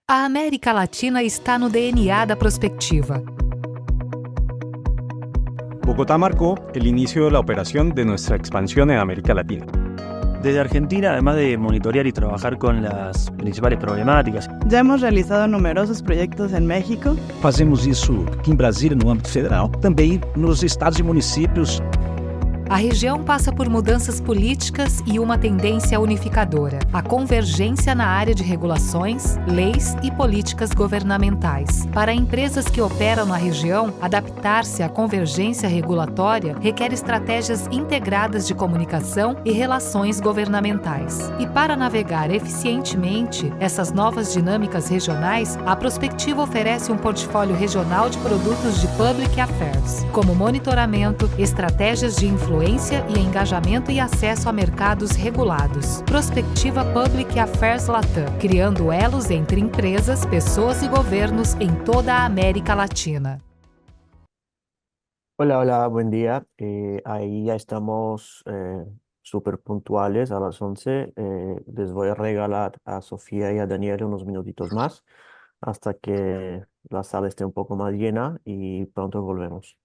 A América Latina está no DNA da prospectiva. Bogotá marcó el inicio de la operación de nuestra expansión en América Latina. Desde Argentina, además de monitorear y trabajar con las principais problemáticas, já hemos realizado numerosos projetos em México. Fazemos isso aqui em Brasília, no âmbito federal, também nos estados e municípios. A região passa por mudanças políticas e uma tendência unificadora, a convergência na área de regulações, leis e políticas governamentais. Para empresas que operam na região, adaptar-se à convergência regulatória requer estratégias integradas de comunicação e relações governamentais. E para navegar eficientemente essas novas dinâmicas regionais, a Prospectiva oferece um portfólio regional de produtos de Public Affairs, como monitoramento, estratégias de influência e engajamento e acesso a mercados regulados. Prospectiva Public Affairs Latam, criando elos entre empresas, pessoas e governos em toda a América Latina. Hola, buen día. Ahí ya estamos súper puntuales a las 11. Les voy a regalar a Sofía y a Daniel unos minutitos más hasta que la sala esté un poco más llena y pronto volvemos.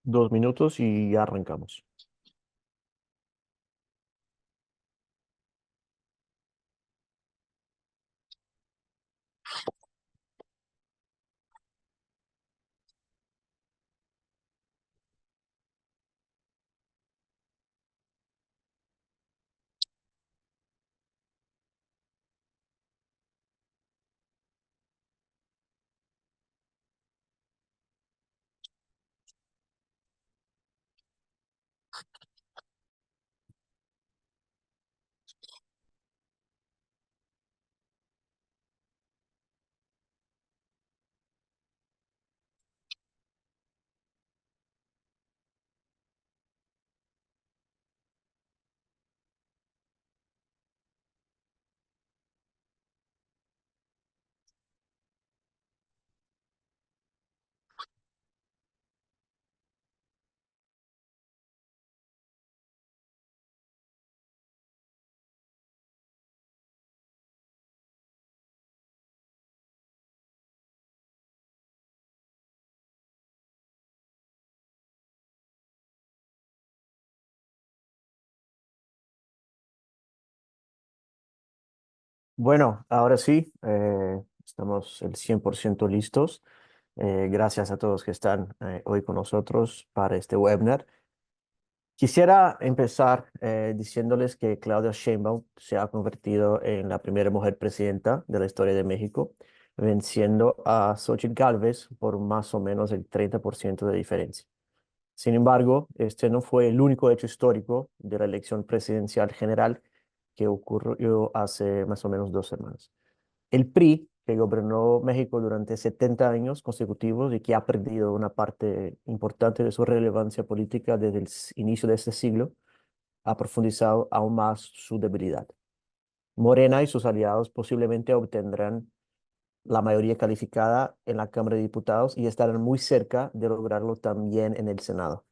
Dos minutos y ya arrancamos. Bueno, ahora sí, estamos el 100% listos. Gracias a todos que están hoy con nosotros para este webinar. Quisiera empezar diciéndoles que Claudia Sheinbaum se ha convertido en la primera mujer presidenta de la historia de México, venciendo a Xóchitl Gálvez por más o menos el 30% de diferencia. Sin embargo, este no fue el único hecho histórico de la elección presidencial general que ocurrió hace más o menos 2 semanas. El PRI, que gobernó México durante 70 años consecutivos y que ha perdido una parte importante de su relevancia política desde el inicio de este siglo, ha profundizado aún más su debilidad. Morena y sus aliados posiblemente obtendrán la mayoría calificada en la Cámara de Diputados y estarán muy cerca de lograrlo también en el Senado.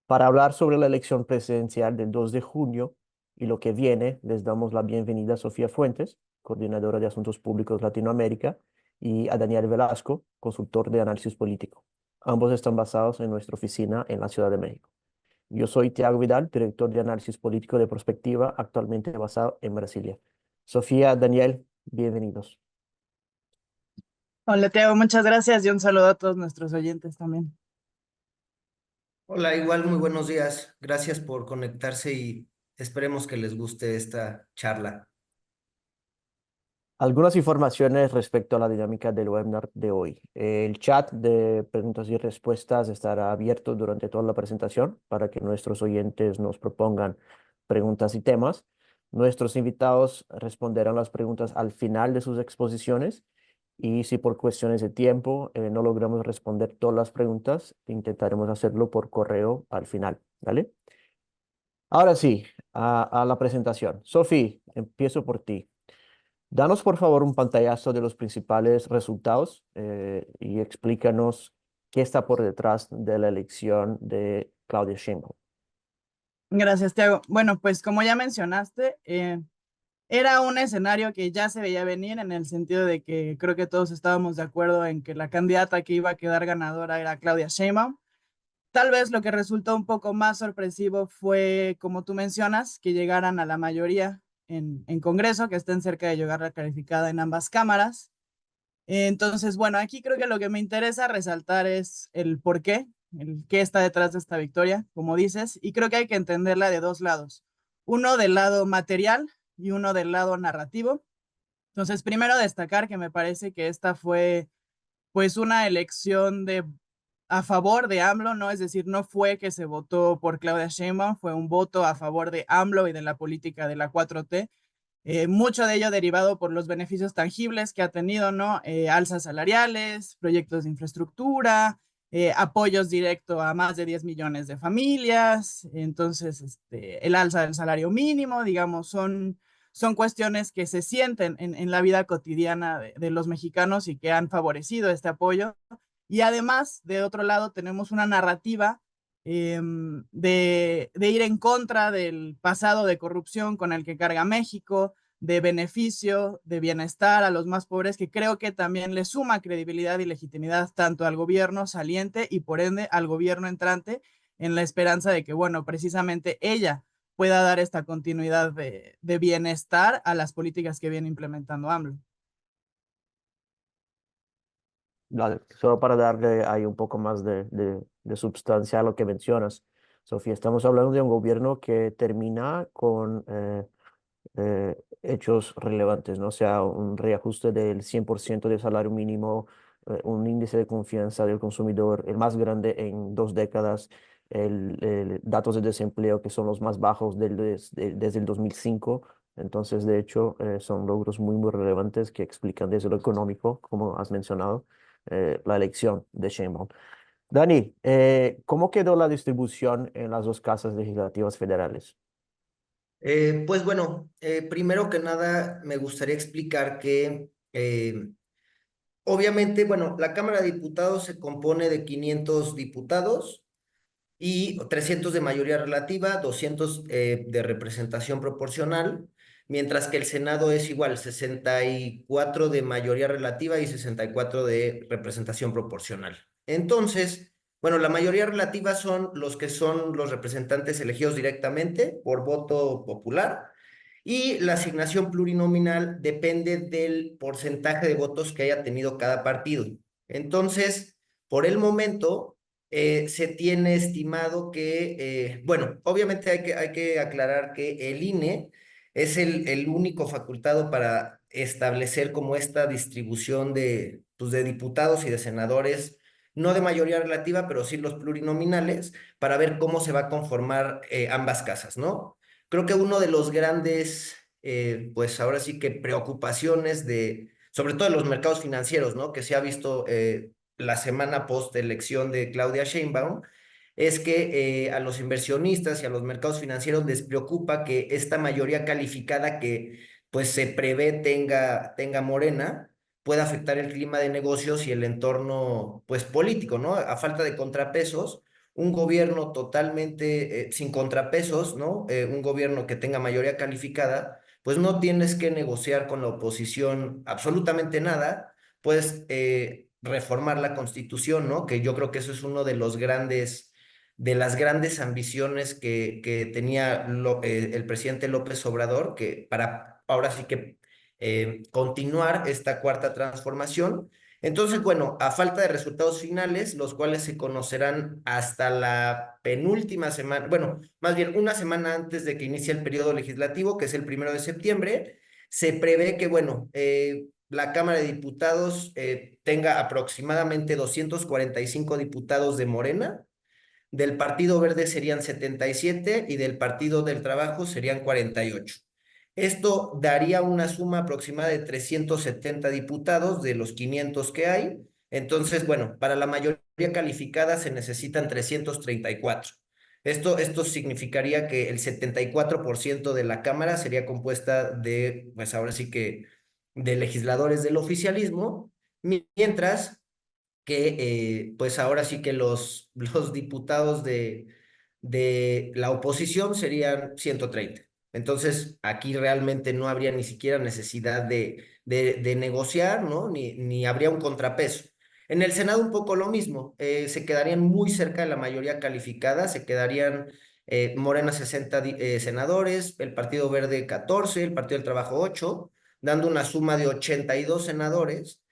Para hablar sobre la elección presidencial del 2 de junio y lo que viene, les damos la bienvenida a Sofía Fuentes, coordinadora de Asuntos Públicos Latinoamérica, y a Daniel Velasco, consultor de análisis político. Ambos están basados en nuestra oficina en la Ciudad de México. Yo soy Tiago Vidal, director de análisis político de Prospectiva, actualmente basado en Brasilia. Sofía, Daniel, bienvenidos. Hola, Tiago, muchas gracias y un saludo a todos nuestros oyentes también. Hola, igual muy buenos días. Gracias por conectarse y esperemos que les guste esta charla. Algunas informaciones respecto a la dinámica del webinar de hoy. El chat de preguntas y respuestas estará abierto durante toda la presentación para que nuestros oyentes nos propongan preguntas y temas. Nuestros invitados responderán las preguntas al final de sus exposiciones y si por cuestiones de tiempo no logramos responder todas las preguntas, intentaremos hacerlo por correo al final, ¿vale? Ahora sí, a la presentación. Sofi, empiezo por ti. Danos por favor un pantallazo de los principales resultados y explícanos qué está por detrás de la elección de Claudia Sheinbaum. Gracias, Tiago. Bueno, pues como ya mencionaste, era un escenario que ya se veía venir en el sentido de que creo que todos estábamos de acuerdo en que la candidata que iba a quedar ganadora era Claudia Sheinbaum. Tal vez lo que resultó un poco más sorpresivo fue, como tú mencionas, que llegaran a la mayoría en Congreso, que estén cerca de llegar a calificada en ambas cámaras. Entonces, bueno, aquí creo que lo que me interesa resaltar es el por qué, el qué está detrás de esta victoria, como dices, y creo que hay que entenderla de dos lados. Uno del lado material y uno del lado narrativo. Entonces, primero destacar que me parece que esta fue pues una elección a favor de AMLO, ¿no? Es decir, no fue que se votó por Claudia Sheinbaum, fue un voto a favor de AMLO y de la política de la 4T. Mucho de ello derivado por los beneficios tangibles que ha tenido, ¿no? Alzas salariales, proyectos de infraestructura, apoyos directos a más de 10 millones de familias, entonces el alza del salario mínimo, digamos, son cuestiones que se sienten en la vida cotidiana de los mexicanos y que han favorecido este apoyo. Y además, de otro lado, tenemos una narrativa de ir en contra del pasado de corrupción con el que carga México, de beneficio, de bienestar a los más pobres, que creo que también le suma credibilidad y legitimidad tanto al gobierno saliente y por ende al gobierno entrante, en la esperanza de que, bueno, precisamente ella pueda dar esta continuidad de bienestar a las políticas que viene implementando AMLO. Vale, solo para darle ahí un poco más de sustancia a lo que mencionas, Sofía, estamos hablando de un gobierno que termina con hechos relevantes, ¿no? O sea, un reajuste del 100% del salario mínimo, un índice de confianza del consumidor, el más grande en 2 décadas, datos de desempleo que son los más bajos desde el 2005. Entonces, de hecho, son logros muy, muy relevantes que explican desde lo económico, como has mencionado, la elección de Sheinbaum. Dani, ¿cómo quedó la distribución en las dos casas legislativas federales? Pues bueno, primero que nada me gustaría explicar que obviamente, bueno, la Cámara de Diputados se compone de 500 diputados y 300 de mayoría relativa, 200 de representación proporcional, mientras que el Senado es igual, 64 de mayoría relativa y 64 de representación proporcional. Entonces, bueno, la mayoría relativa son los representantes elegidos directamente por voto popular y la asignación plurinominal depende del porcentaje de votos que haya tenido cada partido. Entonces, por el momento se tiene estimado que, bueno, obviamente hay que aclarar que el INE es el único facultado para establecer como esta distribución pues, de diputados y de senadores, no de mayoría relativa, pero sí los plurinominales, para ver cómo se va a conformar ambas casas, ¿no? Creo que uno de los grandes, pues ahora sí que preocupaciones sobre todo de los mercados financieros, ¿no? Que se ha visto la semana post elección de Claudia Sheinbaum, es que a los inversionistas y a los mercados financieros les preocupa que esta mayoría calificada que pues se prevé tenga Morena pueda afectar el clima de negocios y el entorno pues político, ¿no? A falta de contrapesos, un gobierno totalmente sin contrapesos, ¿no? Un gobierno que tenga mayoría calificada, pues no tienes que negociar con la oposición absolutamente nada, puedes reformar la Constitución, ¿no? Que yo creo que eso es uno de los grandes, de las grandes ambiciones que tenía el presidente López Obrador, que para ahora sí que continuar esta cuarta transformación. Entonces, bueno, a falta de resultados finales, los cuales se conocerán hasta la penúltima semana, bueno, más bien una semana antes de que inicie el periodo legislativo, que es el 1 de septiembre, se prevé que, bueno, la Cámara de Diputados tenga aproximadamente 245 diputados de Morena, del Partido Verde serían 77 y del Partido del Trabajo serían 48. Esto daría una suma aproximada de 370 diputados de los 500 que hay. Entonces, bueno, para la mayoría calificada se necesitan 334. Esto significaría que el 74% de la Cámara sería compuesta de, pues ahora sí que, de legisladores del oficialismo, mientras que pues ahora sí que los diputados de la oposición serían 130. Entonces, aquí realmente no habría ni siquiera necesidad de negociar, ¿no? Ni habría un contrapeso. En el Senado un poco lo mismo, se quedarían muy cerca de la mayoría calificada, se quedarían Morena 60 senadores, el Partido Verde 14, el Partido del Trabajo 8, dando una suma de 82 senadores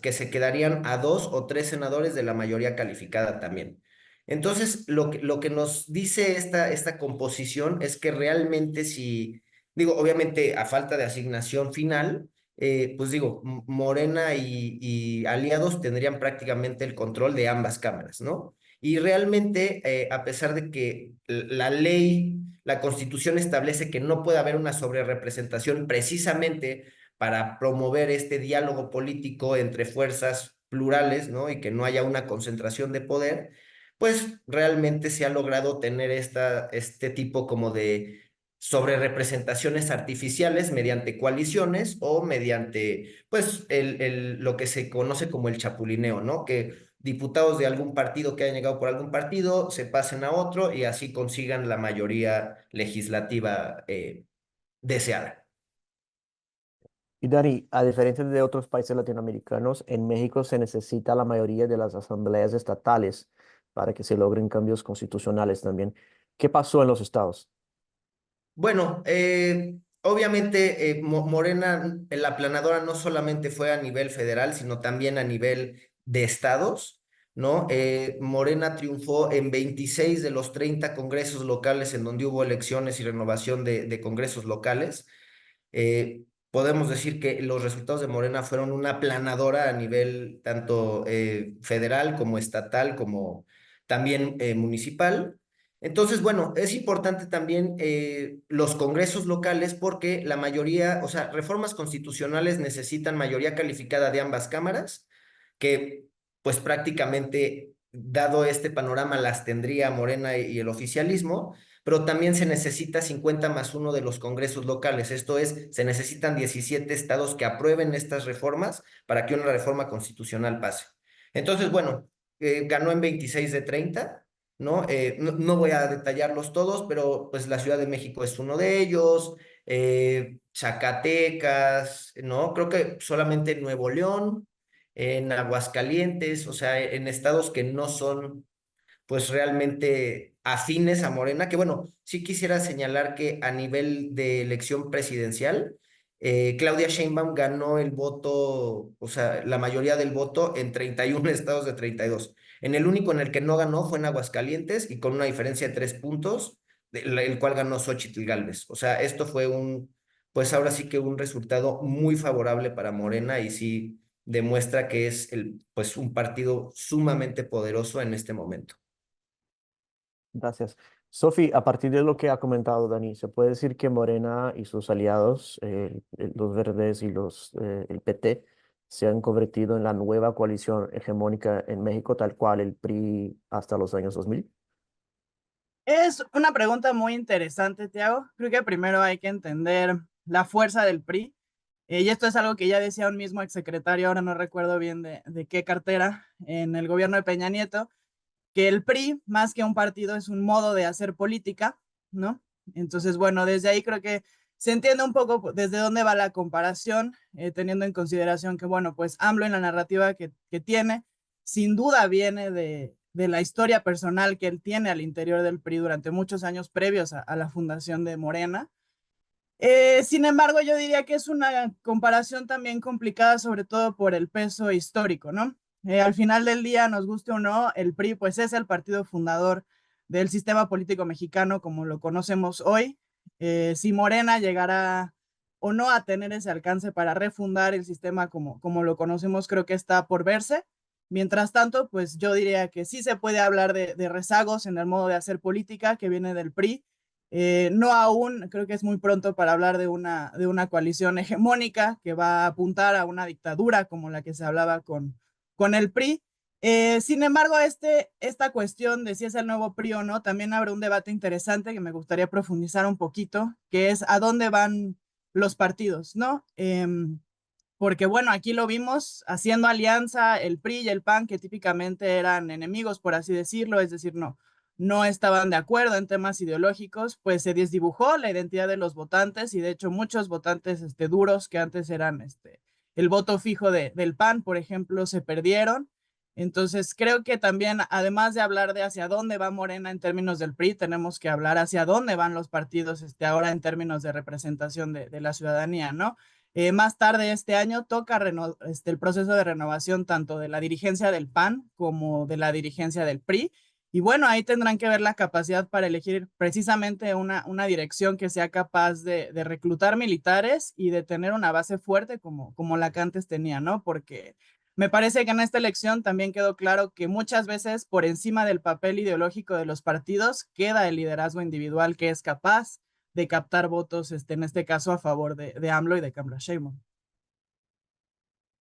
que se quedarían a 2 o 3 senadores de la mayoría calificada también. Entonces, lo que nos dice esta composición es que realmente si, digo, obviamente a falta de asignación final, pues digo, Morena y aliados tendrían prácticamente el control de ambas cámaras, ¿no? Y realmente, a pesar de que la ley, la Constitución establece que no puede haber una sobrerepresentación precisamente para promover este diálogo político entre fuerzas plurales, ¿no? Y que no haya una concentración de poder, pues realmente se ha logrado tener este tipo como de sobrerepresentaciones artificiales mediante coaliciones o mediante, pues, lo que se conoce como el chapulineo, ¿no? Que diputados de algún partido que hayan llegado por algún partido se pasen a otro y así consigan la mayoría legislativa deseada. Y Dani, a diferencia de otros países latinoamericanos, en México se necesita la mayoría de las asambleas estatales para que se logren cambios constitucionales también. ¿Qué pasó en los estados? Bueno, obviamente Morena, la aplanadora no solamente fue a nivel federal, sino también a nivel de estados, ¿no? Morena triunfó en 26 de los 30 congresos locales en donde hubo elecciones y renovación de congresos locales. Podemos decir que los resultados de Morena fueron una aplanadora a nivel tanto federal como estatal, como también municipal. Entonces, bueno, es importante también los congresos locales porque la mayoría, o sea, reformas constitucionales necesitan mayoría calificada de ambas cámaras, que pues prácticamente, dado este panorama, las tendría Morena y el oficialismo, pero también se necesita 50+1 de los congresos locales. Esto es, se necesitan 17 estados que aprueben estas reformas para que una reforma constitucional pase. Entonces, bueno, ganó en 26 de 30. ¿No? No voy a detallarlos todos, pero pues la Ciudad de México es uno de ellos, Zacatecas, ¿no? Creo que solamente Nuevo León, en Aguascalientes, o sea, en estados que no son pues realmente afines a Morena, que bueno, sí quisiera señalar que a nivel de elección presidencial, Claudia Sheinbaum ganó el voto, o sea, la mayoría del voto en 31 estados de 32. En el único en el que no ganó fue en Aguascalientes y con una diferencia de 3 puntos, el cual ganó Xóchitl Gálvez. O sea, esto fue pues ahora sí que un resultado muy favorable para Morena y sí demuestra que es pues un partido sumamente poderoso en este momento. Gracias. Sofi, a partir de lo que ha comentado Dani, ¿se puede decir que Morena y sus aliados, los verdes y el PT, se han convertido en la nueva coalición hegemónica en México, tal cual el PRI hasta los años 2000? Es una pregunta muy interesante, Tiago. Creo que primero hay que entender la fuerza del PRI. Y esto es algo que ya decía un mismo exsecretario, ahora no recuerdo bien de qué cartera, en el gobierno de Peña Nieto, que el PRI, más que un partido, es un modo de hacer política, ¿no? Entonces, bueno, desde ahí creo que se entiende un poco desde dónde va la comparación, teniendo en consideración que, bueno, pues AMLO en la narrativa que tiene, sin duda viene de la historia personal que él tiene al interior del PRI durante muchos años previos a la fundación de Morena. Sin embargo, yo diría que es una comparación también complicada, sobre todo por el peso histórico, ¿no? Al final del día, nos guste o no, el PRI pues es el partido fundador del sistema político mexicano como lo conocemos hoy. Si Morena llegará o no a tener ese alcance para refundar el sistema como lo conocemos, creo que está por verse. Mientras tanto, pues yo diría que sí se puede hablar de rezagos en el modo de hacer política que viene del PRI. No aún, creo que es muy pronto para hablar de una coalición hegemónica que va a apuntar a una dictadura como la que se hablaba con el PRI. Sin embargo, esta cuestión de si es el nuevo PRI o no, también abre un debate interesante que me gustaría profundizar un poquito, que es a dónde van los partidos, ¿no? Porque bueno, aquí lo vimos haciendo alianza el PRI y el PAN, que típicamente eran enemigos, por así decirlo, es decir, no estaban de acuerdo en temas ideológicos, pues se desdibujó la identidad de los votantes y de hecho muchos votantes duros que antes eran el voto fijo del PAN, por ejemplo, se perdieron. Entonces creo que también, además de hablar de hacia dónde va Morena en términos del PRI, tenemos que hablar hacia dónde van los partidos ahora en términos de representación de la ciudadanía, ¿no? Más tarde este año toca el proceso de renovación tanto de la dirigencia del PAN como de la dirigencia del PRI. Y bueno, ahí tendrán que ver la capacidad para elegir precisamente una dirección que sea capaz de reclutar militares y de tener una base fuerte como la que antes tenía, ¿no? Porque me parece que en esta elección también quedó claro que muchas veces por encima del papel ideológico de los partidos queda el liderazgo individual que es capaz de captar votos, en este caso a favor de AMLO y de Kamala Sheinbaum.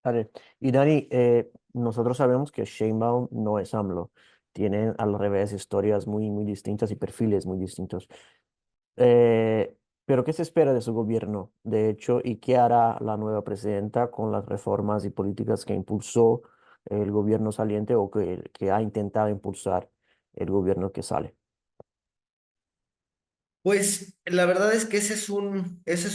Vale. Y Dani, nosotros sabemos que Sheinbaum no es AMLO. Tienen al revés historias muy, muy distintas y perfiles muy distintos. Eh, pero ¿qué se espera de su gobierno, de hecho, y qué hará la nueva presidenta con las reformas y políticas que impulsó el gobierno saliente o que ha intentado impulsar el gobierno que sale? Pues la verdad es que esa es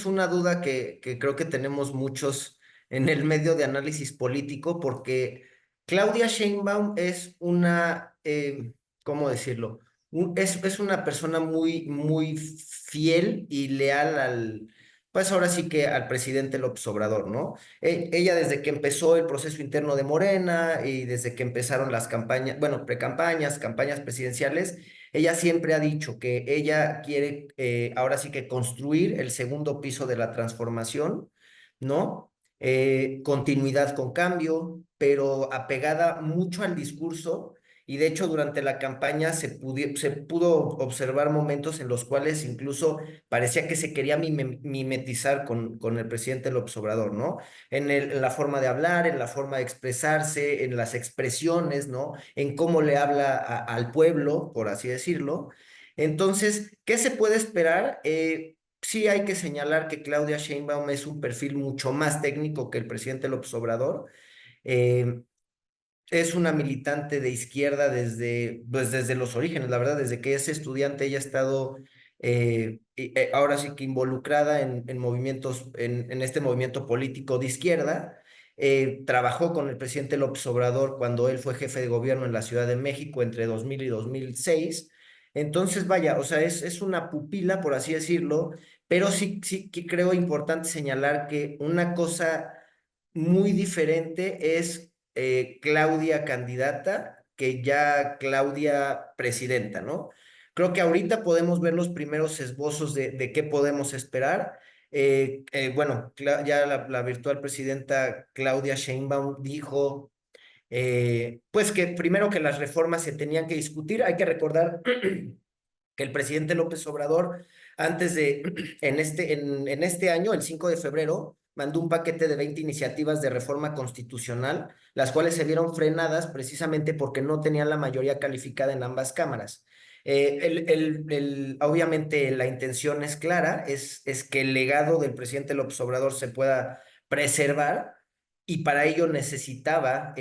una duda que creo que tenemos muchos en el medio de análisis político, porque Claudia Sheinbaum es una, ¿cómo decirlo? Es una persona muy, muy fiel y leal pues ahora sí que al presidente López Obrador, ¿no? Ella desde que empezó el proceso interno de Morena y desde que empezaron las campañas, bueno, precampañas, campañas presidenciales, ella siempre ha dicho que ella quiere ahora sí que construir el segundo piso de la transformación, ¿no? Continuidad con cambio, pero apegada mucho al discurso. Y de hecho, durante la campaña se pudo observar momentos en los cuales incluso parecía que se quería mimetizar con el presidente López Obrador, ¿no? En la forma de hablar, en la forma de expresarse, en las expresiones, ¿no? En cómo le habla al pueblo, por así decirlo. Entonces, ¿qué se puede esperar? Sí hay que señalar que Claudia Sheinbaum es un perfil mucho más técnico que el presidente López Obrador. Eh, es una militante de izquierda pues desde los orígenes, la verdad, desde que es estudiante ella ha estado ahora sí que involucrada en movimientos, en este movimiento político de izquierda. Trabajó con el presidente López Obrador cuando él fue jefe de gobierno en la Ciudad de México entre 2000 y 2006. Entonces, vaya, o sea, es una pupila, por así decirlo, pero sí que creo importante señalar que una cosa muy diferente es Claudia candidata que ya Claudia presidenta, ¿no? Creo que ahorita podemos ver los primeros esbozos de qué podemos esperar. Bueno, ya la virtual presidenta Claudia Sheinbaum dijo, pues que primero que las reformas se tenían que discutir. Hay que recordar que el presidente López Obrador, antes de, en este año, el 5 de febrero, mandó un paquete de 20 iniciativas de reforma constitucional, las cuales se vieron frenadas precisamente porque no tenían la mayoría calificada en ambas cámaras. Obviamente la intención es clara, es que el legado del presidente López Obrador se pueda preservar y para ello necesitaba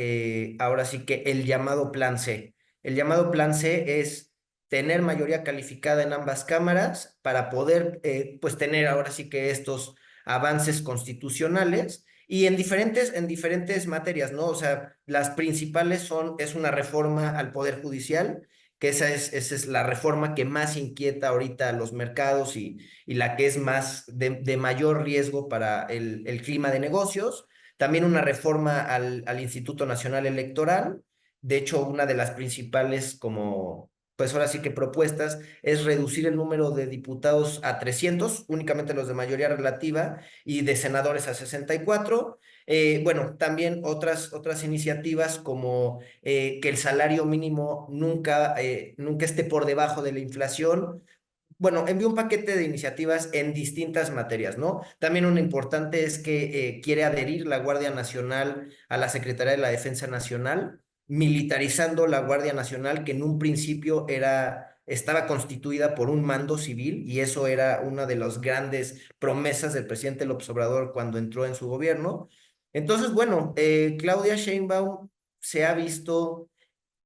ahora sí que el llamado Plan C. El llamado plan C es tener mayoría calificada en ambas cámaras para poder, pues, tener ahora sí que estos avances constitucionales y en diferentes materias, ¿no? O sea, las principales es una reforma al Poder Judicial, que esa es la reforma que más inquieta ahorita a los mercados y la que es más de mayor riesgo para el clima de negocios. También una reforma al Instituto Nacional Electoral. De hecho, una de las principales como, pues ahora sí que propuestas es reducir el número de diputados a 300, únicamente los de mayoría relativa, y de senadores a 64. Bueno, también otras iniciativas como que el salario mínimo nunca esté por debajo de la inflación. Bueno, envió un paquete de iniciativas en distintas materias, ¿no? También una importante es que quiere adherir la Guardia Nacional a la Secretaría de la Defensa Nacional, militarizando la Guardia Nacional, que en un principio estaba constituida por un mando civil, y eso era una de las grandes promesas del presidente López Obrador cuando entró en su gobierno. Entonces, bueno, Claudia Sheinbaum se ha visto,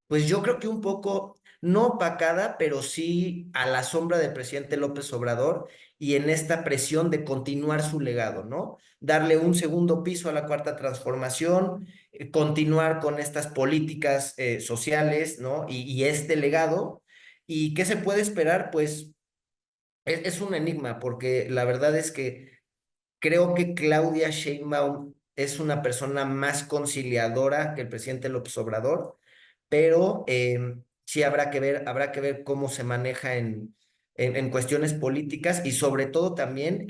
pues yo creo que un poco, no opacada, pero sí a la sombra del presidente López Obrador y en esta presión de continuar su legado, ¿no? Darle un segundo piso a la cuarta transformación, continuar con estas políticas sociales, ¿no? Y este legado. ¿Y qué se puede esperar? Pues es un enigma, porque la verdad es que creo que Claudia Sheinbaum es una persona más conciliadora que el presidente López Obrador, pero sí habrá que ver cómo se maneja en cuestiones políticas y sobre todo también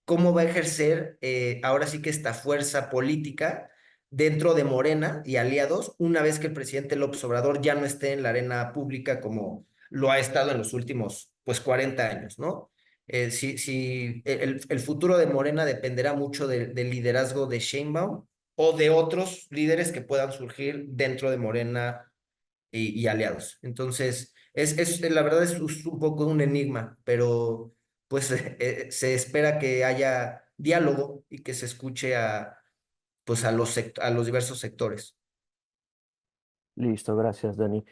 cómo va a ejercer ahora sí que esta fuerza política dentro de Morena y aliados una vez que el presidente López Obrador ya no esté en la arena pública como lo ha estado en los últimos, pues, 40 años, ¿no? Si el futuro de Morena dependerá mucho del liderazgo de Sheinbaum o de otros líderes que puedan surgir dentro de Morena y aliados. Entonces, la verdad es un poco un enigma, pero pues se espera que haya diálogo y que se escuche pues, a los diversos sectores. Listo, gracias, Dani.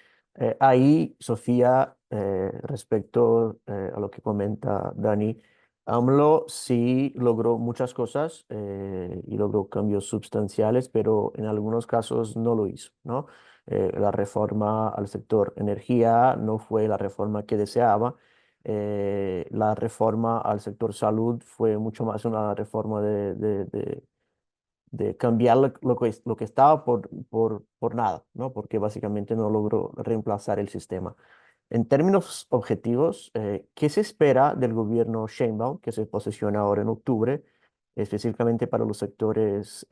Ahí, Sofía, respecto a lo que comenta Dani, AMLO sí logró muchas cosas y logró cambios sustanciales, pero en algunos casos no lo hizo, ¿no? La reforma al sector energía no fue la reforma que deseaba. La reforma al sector salud fue mucho más una reforma de cambiar lo que estaba por nada, ¿no? Porque básicamente no logró reemplazar el sistema. En términos objetivos, ¿qué se espera del gobierno Sheinbaum, que se posiciona ahora en octubre, específicamente para los sectores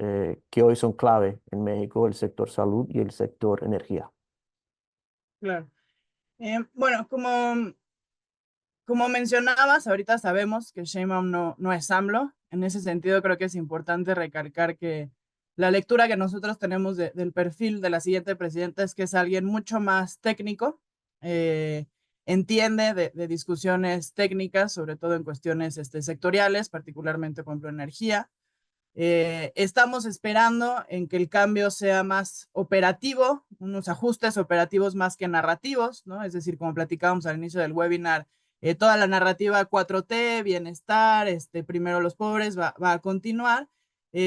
que hoy son clave en México, el sector salud y el sector energía? Claro. Bueno, como mencionabas, ahorita sabemos que Sheinbaum no es AMLO. En ese sentido, creo que es importante recalcar que la lectura que nosotros tenemos del perfil de la siguiente presidenta es que es alguien mucho más técnico, entiende de discusiones técnicas, sobre todo en cuestiones sectoriales, particularmente, por ejemplo, energía. Estamos esperando en que el cambio sea más operativo, unos ajustes operativos más que narrativos, ¿no? Es decir, como platicábamos al inicio del webinar, toda la narrativa 4T, bienestar, primero los pobres, va a continuar.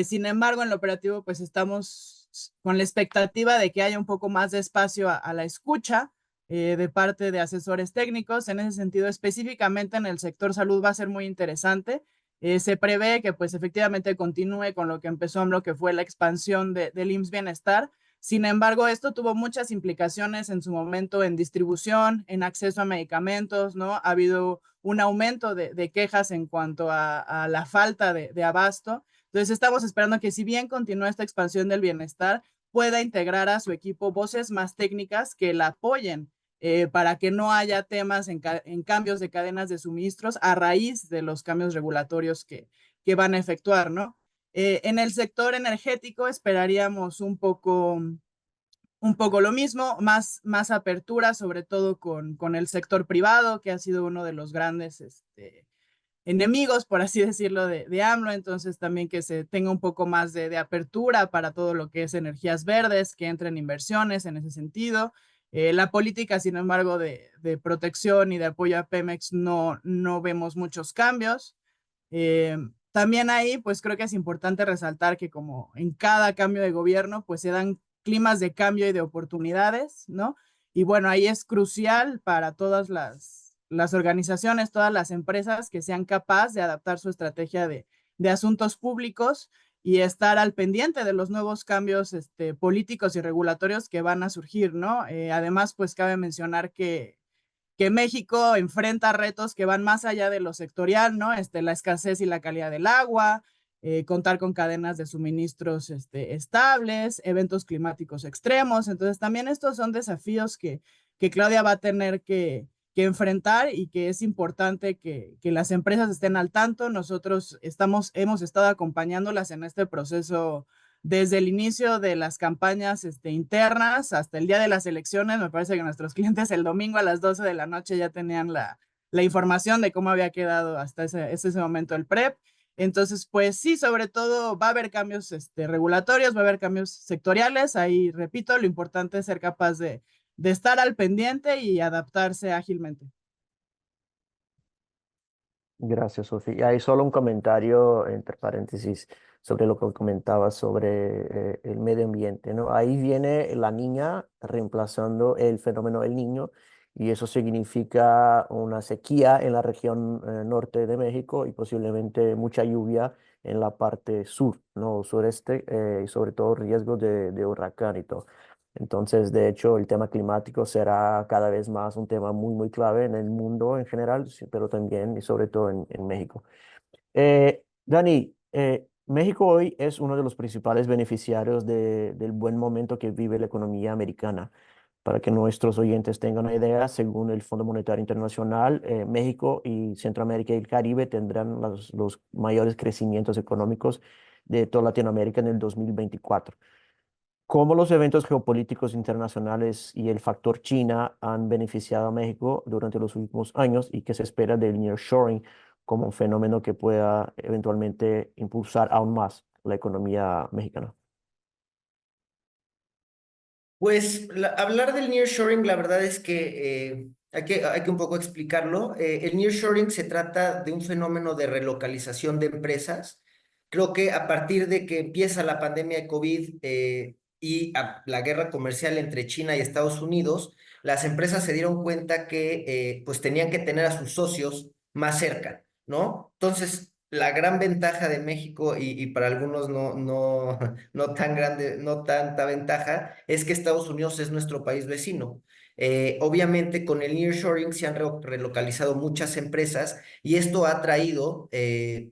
Sin embargo, en lo operativo, pues estamos con la expectativa de que haya un poco más de espacio a la escucha de parte de asesores técnicos. En ese sentido, específicamente en el sector salud va a ser muy interesante. Se prevé que pues efectivamente continúe con lo que empezó AMLO, que fue la expansión del IMSS Bienestar. Sin embargo, esto tuvo muchas implicaciones en su momento en distribución, en acceso a medicamentos, ¿no? Ha habido un aumento de quejas en cuanto a la falta de abasto. Entonces estamos esperando que, si bien continúa esta expansión del bienestar, pueda integrar a su equipo voces más técnicas que la apoyen para que no haya temas en cambios de cadenas de suministros a raíz de los cambios regulatorios que van a efectuar, ¿no? En el sector energético esperaríamos un poco lo mismo, más apertura, sobre todo con el sector privado, que ha sido uno de los grandes enemigos, por así decirlo, de AMLO. Entonces también que se tenga un poco más de apertura para todo lo que es energías verdes, que entren inversiones en ese sentido. La política, sin embargo, de protección y de apoyo a Pemex no vemos muchos cambios. También ahí, pues creo que es importante resaltar que como en cada cambio de gobierno, pues se dan climas de cambio y de oportunidades, ¿no? Y bueno, ahí es crucial para todas las organizaciones, todas las empresas que sean capaces de adaptar su estrategia de asuntos públicos y estar al pendiente de los nuevos cambios políticos y regulatorios que van a surgir, ¿no? Además, pues cabe mencionar que México enfrenta retos que van más allá de lo sectorial, ¿no? La escasez y la calidad del agua, contar con cadenas de suministros estables, eventos climáticos extremos. Entonces, también estos son desafíos que Claudia va a tener que enfrentar y que es importante que las empresas estén al tanto. Nosotros hemos estado acompañándolas en este proceso desde el inicio de las campañas internas hasta el día de las elecciones. Me parece que nuestros clientes el domingo a las 12 de la noche ya tenían la información de cómo había quedado hasta ese momento el PREP. Entonces, pues sí, sobre todo va a haber cambios regulatorios, va a haber cambios sectoriales. Ahí, repito, lo importante es ser capaz de estar al pendiente y adaptarse ágilmente. Gracias, Sofía. Y hay solo un comentario, entre paréntesis, sobre lo que comentabas sobre el medio ambiente, ¿no? Ahí viene la niña reemplazando el fenómeno del niño y eso significa una sequía en la región norte de México y posiblemente mucha lluvia en la parte sur, ¿no? Sureste, y sobre todo riesgo de huracán y todo. Entonces, de hecho, el tema climático será cada vez más un tema muy, muy clave en el mundo en general, sí, pero también y sobre todo en México. Dani, México hoy es uno de los principales beneficiarios del buen momento que vive la economía americana. Para que nuestros oyentes tengan una idea, según el Fondo Monetario Internacional, México y Centroamérica y el Caribe tendrán los mayores crecimientos económicos de toda Latinoamérica en el 2024. ¿Cómo los eventos geopolíticos internacionales y el factor China han beneficiado a México durante los últimos años y qué se espera del nearshoring como un fenómeno que pueda eventualmente impulsar aún más la economía mexicana? Pues hablar del nearshoring, la verdad es que hay que un poco explicarlo. El nearshoring se trata de un fenómeno de relocalización de empresas. Creo que a partir de que empieza la pandemia de COVID y la guerra comercial entre China y Estados Unidos, las empresas se dieron cuenta que pues tenían que tener a sus socios más cerca, ¿no? Entonces, la gran ventaja de México y para algunos no tan grande, no tanta ventaja, es que Estados Unidos es nuestro país vecino. Obviamente con el nearshoring se han relocalizado muchas empresas y esto ha traído,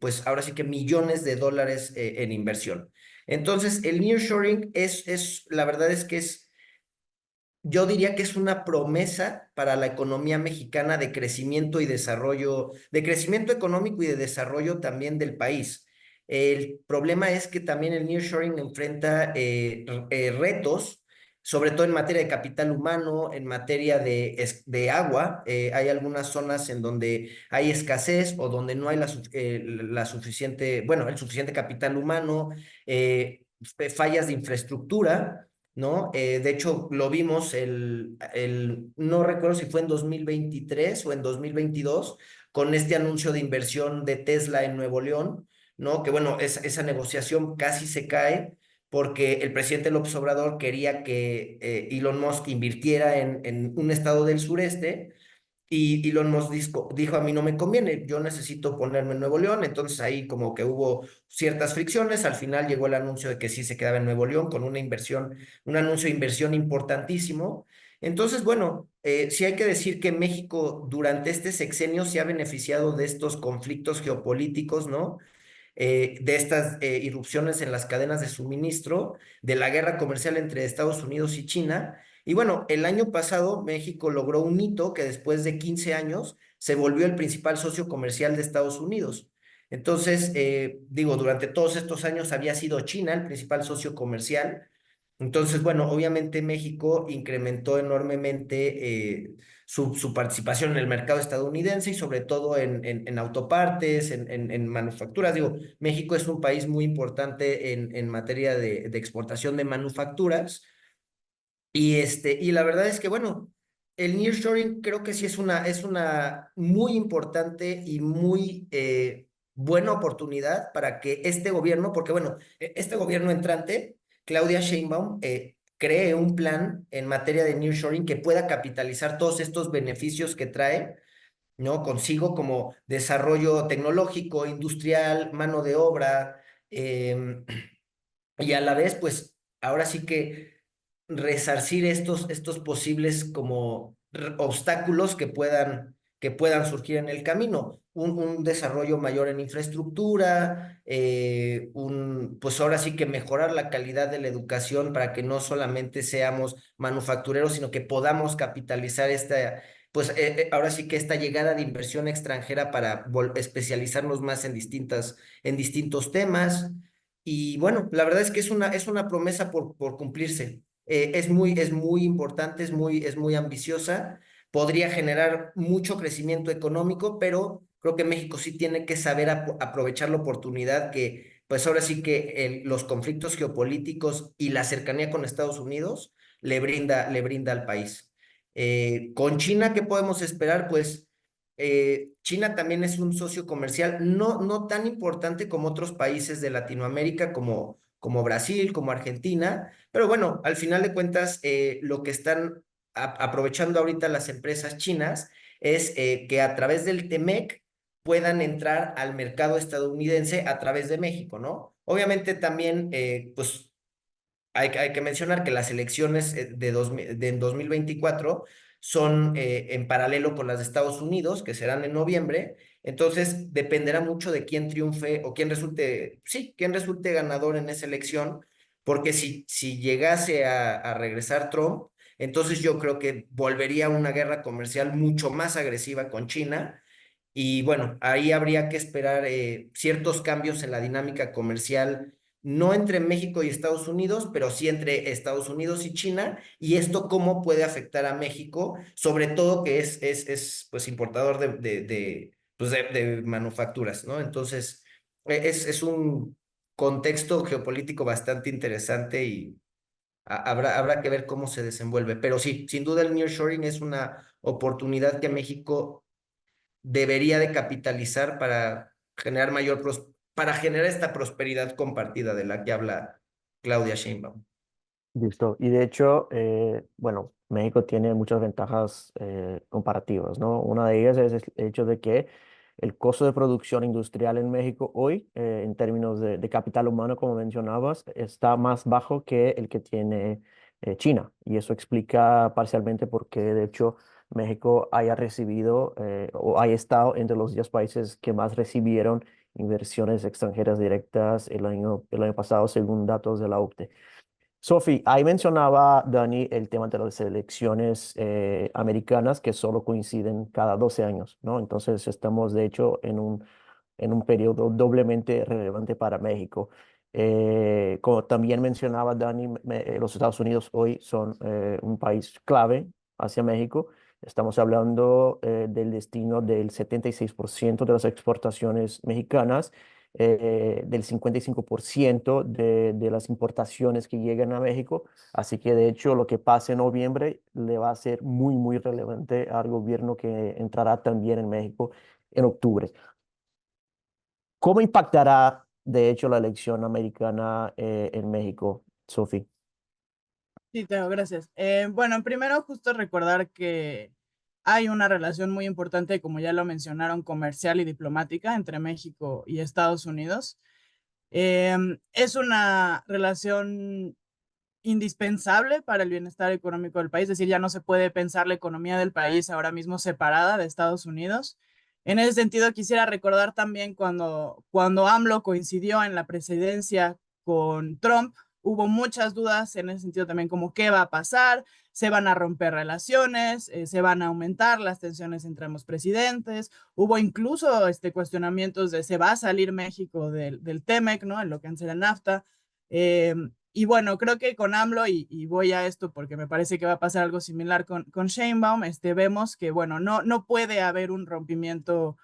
pues ahora sí que millones de dólares en inversión. Entonces, el nearshoring la verdad es que yo diría que es una promesa para la economía mexicana de crecimiento y desarrollo, de crecimiento económico y de desarrollo también del país. El problema es que también el nearshoring enfrenta retos, sobre todo en materia de capital humano, en materia de agua. Hay algunas zonas en donde hay escasez o donde no hay la suficiente, bueno, el suficiente capital humano, fallas de infraestructura. ¿No? De hecho, lo vimos no recuerdo si fue en 2023 o en 2022, con este anuncio de inversión de Tesla en Nuevo León, ¿no? Que bueno, esa negociación casi se cae porque el presidente López Obrador quería que Elon Musk invirtiera en un estado del sureste y Elon Musk dijo, a mí no me conviene, yo necesito ponerme en Nuevo León, entonces ahí como que hubo ciertas fricciones, al final llegó el anuncio de que sí se quedaba en Nuevo León con una inversión, un anuncio de inversión importantísimo. Entonces, bueno, sí hay que decir que México durante este sexenio se ha beneficiado de estos conflictos geopolíticos, ¿no? De estas irrupciones en las cadenas de suministro, de la guerra comercial entre Estados Unidos y China. Y bueno, el año pasado México logró un hito que después de 15 años se volvió el principal socio comercial de Estados Unidos. Entonces, digo, durante todos estos años había sido China el principal socio comercial. Entonces, bueno, obviamente México incrementó enormemente su participación en el mercado estadounidense y sobre todo en autopartes, en manufacturas. Digo, México es un país muy importante en materia de exportación de manufacturas. Y la verdad es que, bueno, el nearshoring creo que sí es una muy importante y muy buena oportunidad para que este gobierno, porque bueno, este gobierno entrante, Claudia Sheinbaum, cree un plan en materia de nearshoring que pueda capitalizar todos estos beneficios que trae, ¿no? Consigo, como desarrollo tecnológico, industrial, mano de obra, y a la vez, pues, ahora sí que resarcir estos posibles como obstáculos que puedan surgir en el camino. Un desarrollo mayor en infraestructura, pues ahora sí que mejorar la calidad de la educación para que no solamente seamos manufactureros, sino que podamos capitalizar pues ahora sí que esta llegada de inversión extranjera para especializarnos más en distintos temas. Y bueno, la verdad es que es una promesa por cumplirse. Es muy importante, es muy ambiciosa, podría generar mucho crecimiento económico, pero creo que México sí tiene que saber aprovechar la oportunidad que, pues ahora sí que los conflictos geopolíticos y la cercanía con Estados Unidos le brinda al país. Con China, ¿qué podemos esperar? Pues China también es un socio comercial no tan importante como otros países de Latinoamérica, como Brasil, como Argentina, pero bueno, al final de cuentas, lo que están aprovechando ahorita las empresas chinas es que a través del TEMEC puedan entrar al mercado estadounidense a través de México, ¿no? Obviamente también, pues hay que mencionar que las elecciones en 2024 son en paralelo con las de Estados Unidos, que serán en noviembre. Entonces, dependerá mucho de quién triunfe o quién resulte ganador en esa elección, porque si llegase a regresar Trump, entonces yo creo que volvería una guerra comercial mucho más agresiva con China. Y bueno, ahí habría que esperar ciertos cambios en la dinámica comercial, no entre México y Estados Unidos, pero sí entre Estados Unidos y China, y esto cómo puede afectar a México, sobre todo que es pues importador de manufacturas, ¿no? Entonces, es un contexto geopolítico bastante interesante y habrá que ver cómo se desenvuelve. Pero sí, sin duda el nearshoring es una oportunidad que México debería de capitalizar para generar para generar esta prosperidad compartida de la que habla Claudia Sheinbaum. Listo. Y de hecho, bueno, México tiene muchas ventajas comparativas, ¿no? Una de ellas es el hecho de que el costo de producción industrial en México hoy, en términos de capital humano, como mencionabas, está más bajo que el que tiene China. Y eso explica parcialmente por qué, de hecho, México haya recibido o haya estado entre los 10 países que más recibieron inversiones extranjeras directas el año pasado, según datos de la OCDE. Sofi, ahí mencionaba Dani el tema de las elecciones americanas que solo coinciden cada 12 años, ¿no? Entonces estamos de hecho en un periodo doblemente relevante para México. Como también mencionaba Dani, los Estados Unidos hoy son un país clave hacia México. Estamos hablando del destino del 76% de las exportaciones mexicanas, del 55% de las importaciones que llegan a México. Así que de hecho lo que pase en noviembre le va a ser muy, muy relevante al gobierno que entrará también en México en octubre. ¿Cómo impactará de hecho la elección americana en México, Sofi? Sí, Teo, gracias. Bueno, primero justo recordar que hay una relación muy importante, como ya lo mencionaron, comercial y diplomática entre México y Estados Unidos. Es una relación indispensable para el bienestar económico del país, es decir, ya no se puede pensar la economía del país ahora mismo separada de Estados Unidos. En ese sentido, quisiera recordar también cuando AMLO coincidió en la presidencia con Trump, hubo muchas dudas en ese sentido también, como qué va a pasar, se van a romper relaciones, se van a aumentar las tensiones entre ambos presidentes, hubo incluso cuestionamientos de se va a salir México del TEMEC, ¿no? En lo que antes era NAFTA. Y bueno, creo que con AMLO, y voy a esto porque me parece que va a pasar algo similar con Sheinbaum, vemos que, bueno, no puede haber un rompimiento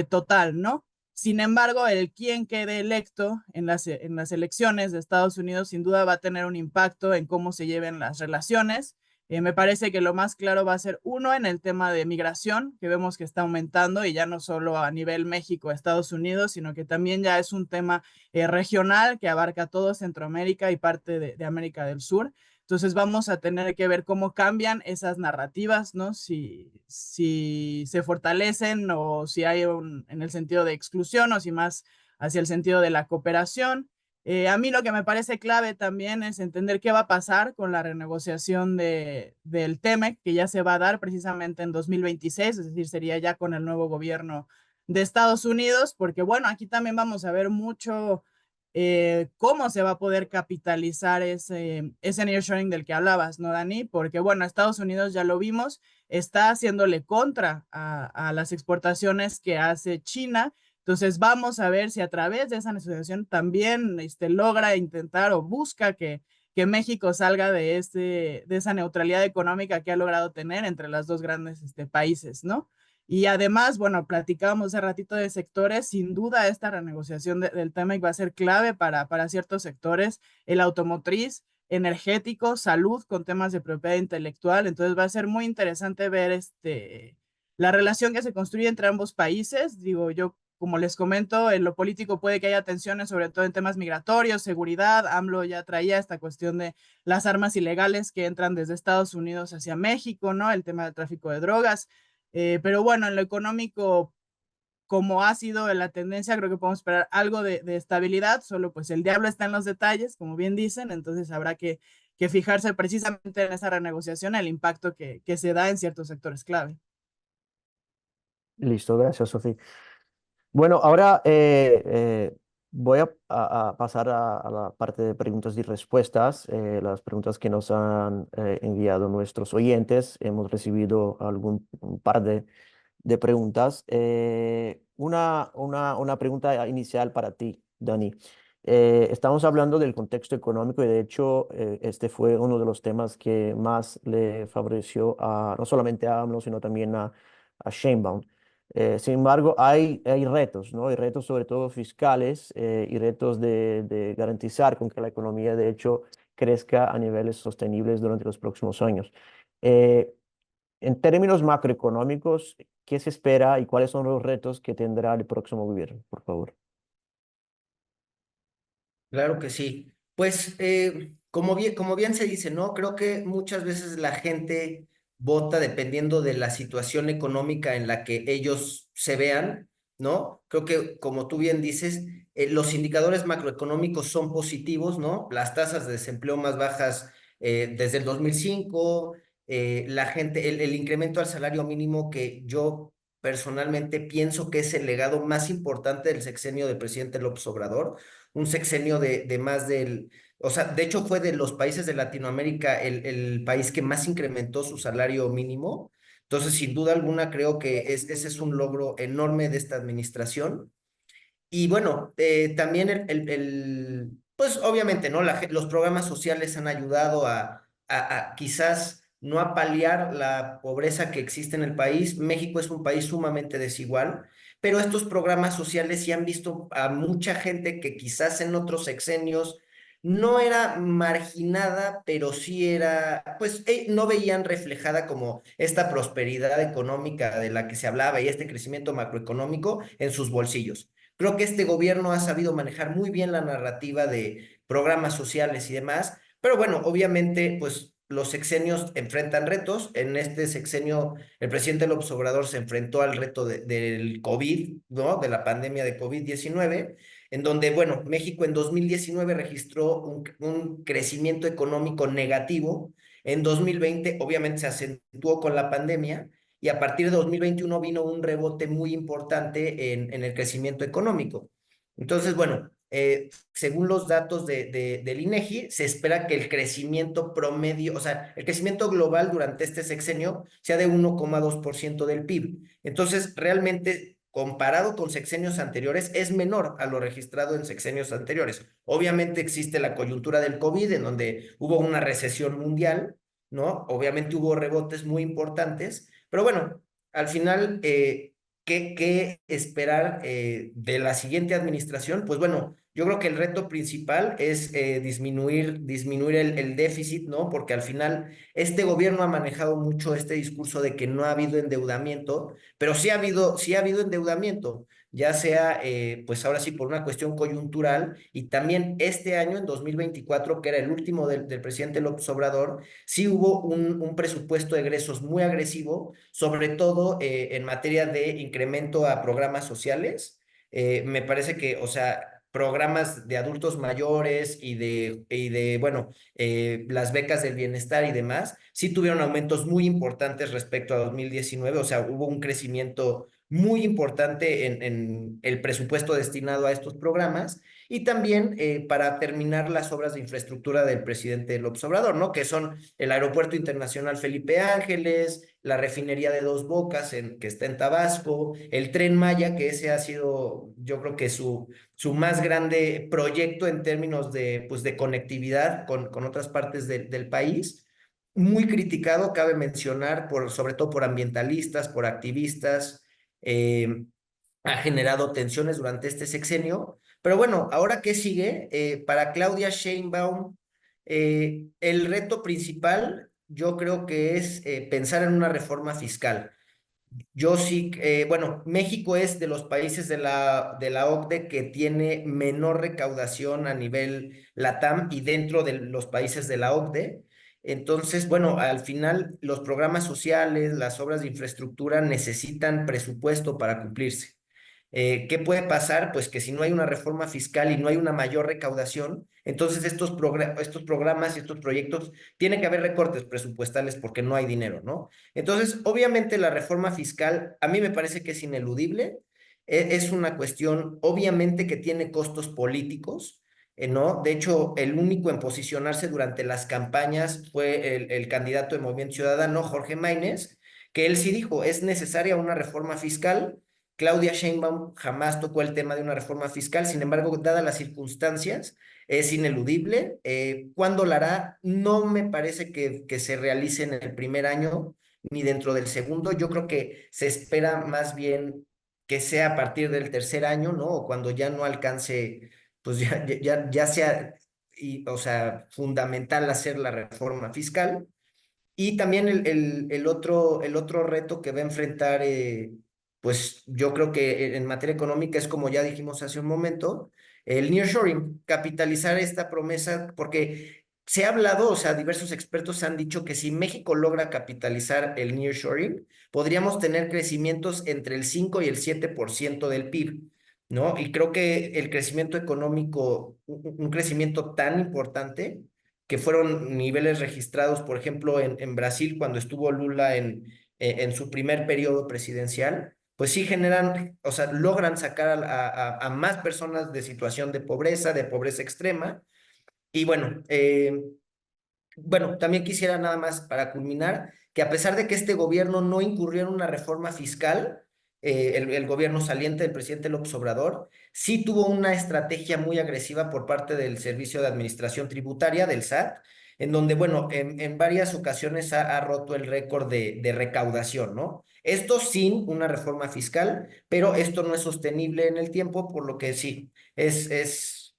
total, ¿no? Sin embargo, el quien quede electo en las elecciones de Estados Unidos sin duda va a tener un impacto en cómo se lleven las relaciones. Me parece que lo más claro va a ser uno en el tema de migración, que vemos que está aumentando y ya no solo a nivel México, Estados Unidos, sino que también ya es un tema regional que abarca todo Centroamérica y parte de América del Sur. Entonces vamos a tener que ver cómo cambian esas narrativas, ¿no? Si se fortalecen o si hay en el sentido de exclusión o si más hacia el sentido de la cooperación. A mí lo que me parece clave también es entender qué va a pasar con la renegociación del TEMEC, que ya se va a dar precisamente en 2026, es decir, sería ya con el nuevo gobierno de Estados Unidos, porque bueno, aquí también vamos a ver mucho cómo se va a poder capitalizar ese nearshoring del que hablabas, ¿no, Dani? Porque bueno, Estados Unidos ya lo vimos, está haciéndole contra a las exportaciones que hace China. Entonces vamos a ver si a través de esa negociación también logra intentar o busca que México salga de esa neutralidad económica que ha logrado tener entre los dos grandes países, ¿no? Y además, bueno, platicábamos hace ratito de sectores, sin duda esta renegociación del TEMEC va a ser clave para ciertos sectores, el automotriz, energético, salud con temas de propiedad intelectual, entonces va a ser muy interesante ver la relación que se construye entre ambos países. Digo, yo como les comento, en lo político puede que haya tensiones, sobre todo en temas migratorios, seguridad. AMLO ya traía esta cuestión de las armas ilegales que entran desde Estados Unidos hacia México, ¿no? El tema del tráfico de drogas. Pero bueno, en lo económico, como ha sido la tendencia, creo que podemos esperar algo de estabilidad, solo pues el diablo está en los detalles, como bien dicen, entonces habrá que fijarse precisamente en esa renegociación, el impacto que se da en ciertos sectores clave. Listo, gracias, Sofía. Bueno, ahora voy a pasar a la parte de preguntas y respuestas, las preguntas que nos han enviado nuestros oyentes. Hemos recibido un par de preguntas. Una pregunta inicial para ti, Dani. Estamos hablando del contexto económico y de hecho este fue uno de los temas que más le favoreció no solamente a AMLO, sino también a Sheinbaum. Sin embargo, hay retos, ¿no? Hay retos sobre todo fiscales y retos de garantizar con que la economía de hecho crezca a niveles sostenibles durante los próximos años. Eh, en términos macroeconómicos, ¿qué se espera y cuáles son los retos que tendrá el próximo gobierno, por favor? Claro que sí. Pues como bien se dice, ¿no? Creo que muchas veces la gente vota dependiendo de la situación económica en la que ellos se vean, ¿no? Creo que como tú bien dices, los indicadores macroeconómicos son positivos, ¿no? Las tasas de desempleo más bajas desde el 2005, el incremento al salario mínimo que yo personalmente pienso que es el legado más importante del sexenio del presidente López Obrador, un sexenio de más del, o sea, de hecho fue de los países de Latinoamérica el país que más incrementó su salario mínimo. Entonces, sin duda alguna, creo que ese es un logro enorme de esta administración. Y bueno, también pues obviamente, ¿no? Los programas sociales han ayudado a quizás no a paliar la pobreza que existe en el país. México es un país sumamente desigual, pero estos programas sociales sí han visto a mucha gente que quizás en otros sexenios no era marginada, pero sí era, pues no veían reflejada como esta prosperidad económica de la que se hablaba y este crecimiento macroeconómico en sus bolsillos. Creo que este gobierno ha sabido manejar muy bien la narrativa de programas sociales y demás, pero bueno, obviamente, pues los sexenios enfrentan retos. En este sexenio, el presidente López Obrador se enfrentó al reto del COVID, ¿no? De la pandemia de COVID-19, en donde, bueno, México en 2019 registró un crecimiento económico negativo. En 2020, obviamente, se acentuó con la pandemia y a partir de 2021 vino un rebote muy importante en el crecimiento económico. Entonces, bueno, según los datos del INEGI, se espera que el crecimiento promedio, o sea, el crecimiento global durante este sexenio sea de 1,2% del PIB. Entonces, realmente, comparado con sexenios anteriores, es menor a lo registrado en sexenios anteriores. Obviamente existe la coyuntura del COVID, en donde hubo una recesión mundial, ¿no? Obviamente hubo rebotes muy importantes, pero bueno, al final ¿qué esperar de la siguiente administración? Pues bueno, yo creo que el reto principal es disminuir el déficit, ¿no? Porque al final este gobierno ha manejado mucho este discurso de que no ha habido endeudamiento, pero sí ha habido endeudamiento, ya sea, pues ahora sí, por una cuestión coyuntural, y también este año, en 2024, que era el último del presidente López Obrador, sí hubo un presupuesto de egresos muy agresivo, sobre todo en materia de incremento a programas sociales. Me parece que, o sea, programas de adultos mayores bueno, las becas del bienestar y demás, sí tuvieron aumentos muy importantes respecto a 2019, o sea, hubo un crecimiento muy importante en el presupuesto destinado a estos programas, y también para terminar las obras de infraestructura del presidente López Obrador, ¿no? Que son el Aeropuerto Internacional Felipe Ángeles, la refinería de Dos Bocas, que está en Tabasco, el Tren Maya, que ese ha sido, yo creo que su más grande proyecto en términos de, pues, de conectividad con otras partes del país. Muy criticado, cabe mencionar, sobre todo por ambientalistas, por activistas. Ha generado tensiones durante este sexenio. Pero bueno, ¿ahora qué sigue? Para Claudia Sheinbaum, el reto principal yo creo que es pensar en una reforma fiscal. Yo sí, bueno, México es de los países de la OCDE que tiene menor recaudación a nivel LATAM y dentro de los países de la OCDE. Entonces, bueno, al final los programas sociales, las obras de infraestructura necesitan presupuesto para cumplirse. ¿Qué puede pasar? Pues que si no hay una reforma fiscal y no hay una mayor recaudación, entonces estos programas y estos proyectos tienen que haber recortes presupuestales porque no hay dinero, ¿no? Entonces, obviamente la reforma fiscal a mí me parece que es ineludible, es una cuestión obviamente que tiene costos políticos, ¿no? De hecho, el único en posicionarse durante las campañas fue el candidato de Movimiento Ciudadano, Jorge Maínez, que él sí dijo, es necesaria una reforma fiscal. Claudia Sheinbaum jamás tocó el tema de una reforma fiscal, sin embargo, dadas las circunstancias, es ineludible. ¿Cuándo la hará? No me parece que se realice en el primer año ni dentro del segundo. Yo creo que se espera más bien que sea a partir del tercer año, ¿no? O cuando ya no alcance, pues ya sea, o sea, fundamental hacer la reforma fiscal. Y también el otro reto que va a enfrentar, pues yo creo que en materia económica es como ya dijimos hace un momento, el nearshoring, capitalizar esta promesa, porque se ha hablado, o sea, diversos expertos han dicho que si México logra capitalizar el nearshoring, podríamos tener crecimientos entre el 5 y el 7% del PIB, ¿no? Y creo que el crecimiento económico, un crecimiento tan importante que fueron niveles registrados, por ejemplo, en Brasil, cuando estuvo Lula en su primer periodo presidencial, pues sí generan, o sea, logran sacar a más personas de situación de pobreza extrema. Y bueno, también quisiera nada más para culminar, que a pesar de que este gobierno no incurrió en una reforma fiscal, el gobierno saliente del presidente López Obrador, sí tuvo una estrategia muy agresiva por parte del Servicio de Administración Tributaria, del SAT, en donde, bueno, en varias ocasiones ha roto el récord de recaudación, ¿no? Esto sin una reforma fiscal, pero esto no es sostenible en el tiempo, por lo que sí, es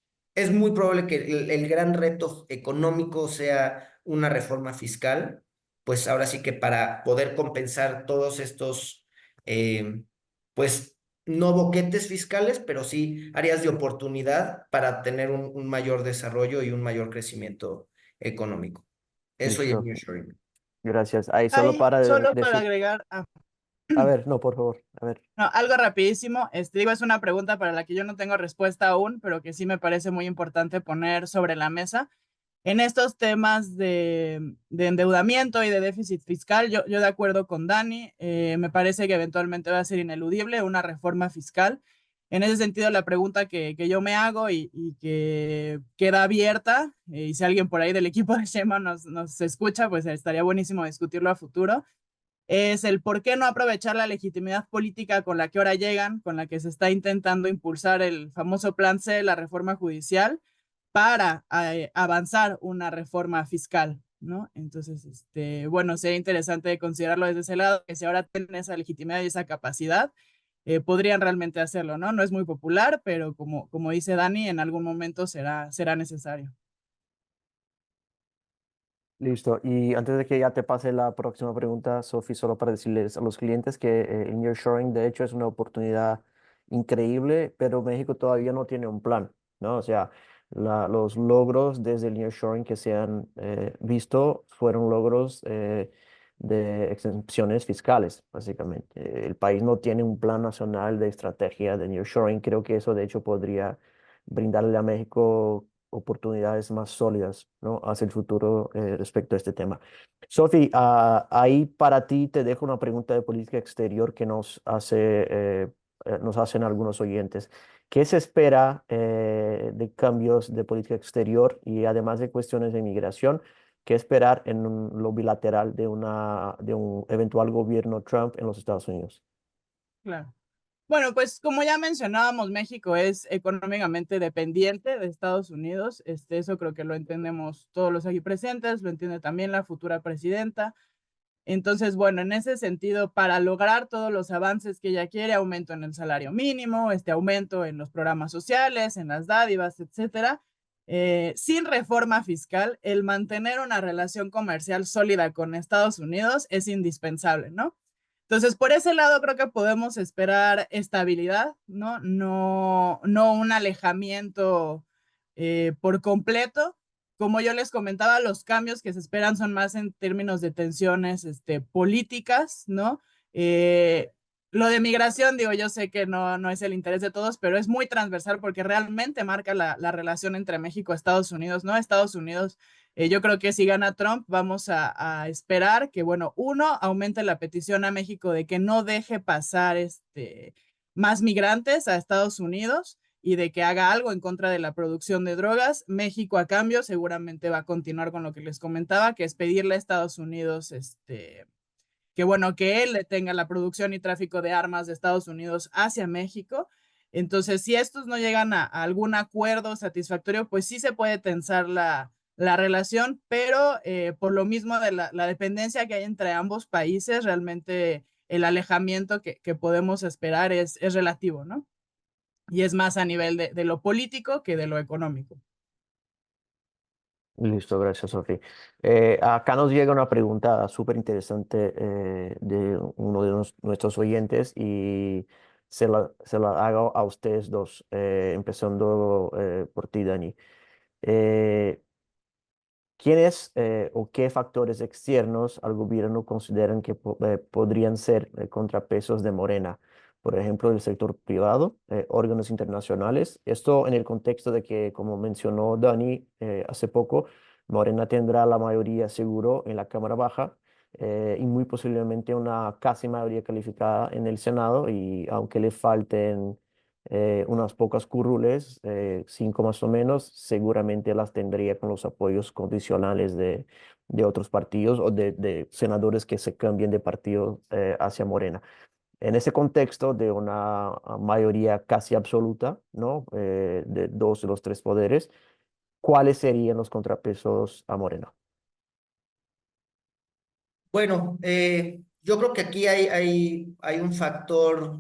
muy probable que el gran reto económico sea una reforma fiscal, pues ahora sí que para poder compensar todos estos, eh, pues no boquetes fiscales, pero sí áreas de oportunidad para tener un mayor desarrollo y un mayor crecimiento económico. Eso y el Listo, nearshoring. gracias. Ahí solo Ahí, para solo para decir, agregar, a ver, no, por favor, a ver. no, algo rapidísimo, digo, es una pregunta para la que yo no tengo respuesta aún, pero que sí me parece muy importante poner sobre la mesa. En estos temas de endeudamiento y de déficit fiscal, yo de acuerdo con Dani, me parece que eventualmente va a ser ineludible una reforma fiscal. En ese sentido, la pregunta que yo me hago y que queda abierta, y si alguien por ahí del equipo de Shema nos escucha, pues estaría buenísimo discutirlo a futuro, es el por qué no aprovechar la legitimidad política con la que ahora llegan, con la que se está intentando impulsar el famoso Plan C, la reforma judicial, para avanzar una reforma fiscal, ¿no? Entonces, bueno, sería interesante considerarlo desde ese lado, que si ahora tienen esa legitimidad y esa capacidad, podrían realmente hacerlo, ¿no? No es muy popular, pero como dice Dani, en algún momento será necesario. Listo. Y antes de que ya te pase la próxima pregunta, Sophie, solo para decirles a los clientes que el nearshoring de hecho es una oportunidad increíble, pero México todavía no tiene un plan, ¿no? O sea, los logros desde el nearshoring que se han visto fueron logros de exenciones fiscales, básicamente. El país no tiene un plan nacional de estrategia de nearshoring. Creo que eso de hecho podría brindarle a México oportunidades más sólidas, ¿no? Hacia el futuro respecto a este tema. Sophie, ahí para ti te dejo una pregunta de política exterior que nos hacen algunos oyentes. ¿Qué se espera de cambios de política exterior y además de cuestiones de inmigración? ¿Qué esperar en lo bilateral de un eventual gobierno Trump en los Estados Unidos? Claro. Bueno, pues como ya mencionábamos, México es económicamente dependiente de Estados Unidos. Eso creo que lo entendemos todos los aquí presentes, lo entiende también la futura presidenta. Entonces, bueno, en ese sentido, para lograr todos los avances que ella quiere, aumento en el salario mínimo, aumento en los programas sociales, en las dádivas, etcétera, sin reforma fiscal, el mantener una relación comercial sólida con Estados Unidos es indispensable, ¿no? Entonces, por ese lado creo que podemos esperar estabilidad, ¿no? No un alejamiento por completo. Como yo les comentaba, los cambios que se esperan son más en términos de tensiones políticas, ¿no? Lo de migración, digo, yo sé que no es el interés de todos, pero es muy transversal porque realmente marca la relación entre México y Estados Unidos, ¿no? Estados Unidos, yo creo que si gana Trump, vamos a esperar que, bueno, uno, aumente la petición a México de que no deje pasar más migrantes a Estados Unidos y de que haga algo en contra de la producción de drogas. México, a cambio, seguramente va a continuar con lo que les comentaba, que es pedirle a Estados Unidos, que bueno, que él le tenga la producción y tráfico de armas de Estados Unidos hacia México. Entonces, si estos no llegan a algún acuerdo satisfactorio, pues sí se puede tensar la relación, pero por lo mismo de la dependencia que hay entre ambos países, realmente el alejamiento que podemos esperar es relativo, ¿no? Y es más a nivel de lo político que de lo económico. Listo, gracias, Sofi. Acá nos llega una pregunta súper interesante de uno de nuestros oyentes y se la hago a ustedes dos, empezando por ti, Dani. Eh, ¿Quiénes o qué factores externos al gobierno consideran que podrían ser contrapesos de Morena? Por ejemplo, el sector privado, órganos internacionales. Esto en el contexto de que, como mencionó Dani hace poco, Morena tendrá la mayoría seguro en la Cámara Baja y muy posiblemente una casi mayoría calificada en el Senado y aunque le falten unas pocas curules, 5 más o menos, seguramente las tendría con los apoyos condicionales de otros partidos o de senadores que se cambien de partido hacia Morena. En ese contexto de una mayoría casi absoluta, ¿no? De dos de los tres poderes, ¿cuáles serían los contrapesos a Morena? Bueno, yo creo que aquí hay un factor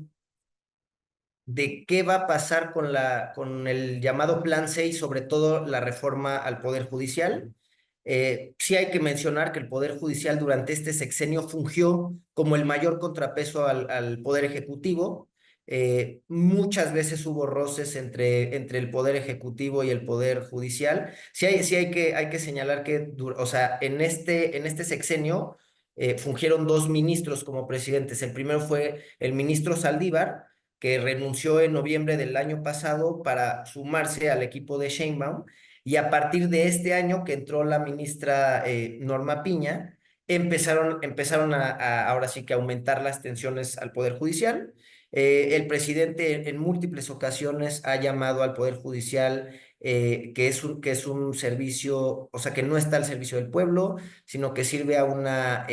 de qué va a pasar con el llamado Plan 6, sobre todo la reforma al Poder Judicial. Sí hay que mencionar que el Poder Judicial durante este sexenio fungió como el mayor contrapeso al Poder Ejecutivo. Muchas veces hubo roces entre el Poder Ejecutivo y el Poder Judicial. Sí hay que señalar que, o sea, en este sexenio fungieron dos ministros como presidentes. El primero fue el ministro Saldívar, que renunció en noviembre del año pasado para sumarse al equipo de Sheinbaum, y a partir de este año que entró la ministra Norma Piña, empezaron ahora sí que aumentar las tensiones al Poder Judicial. El presidente en múltiples ocasiones ha llamado al Poder Judicial que es un servicio, o sea, que no está al servicio del pueblo, sino que sirve a una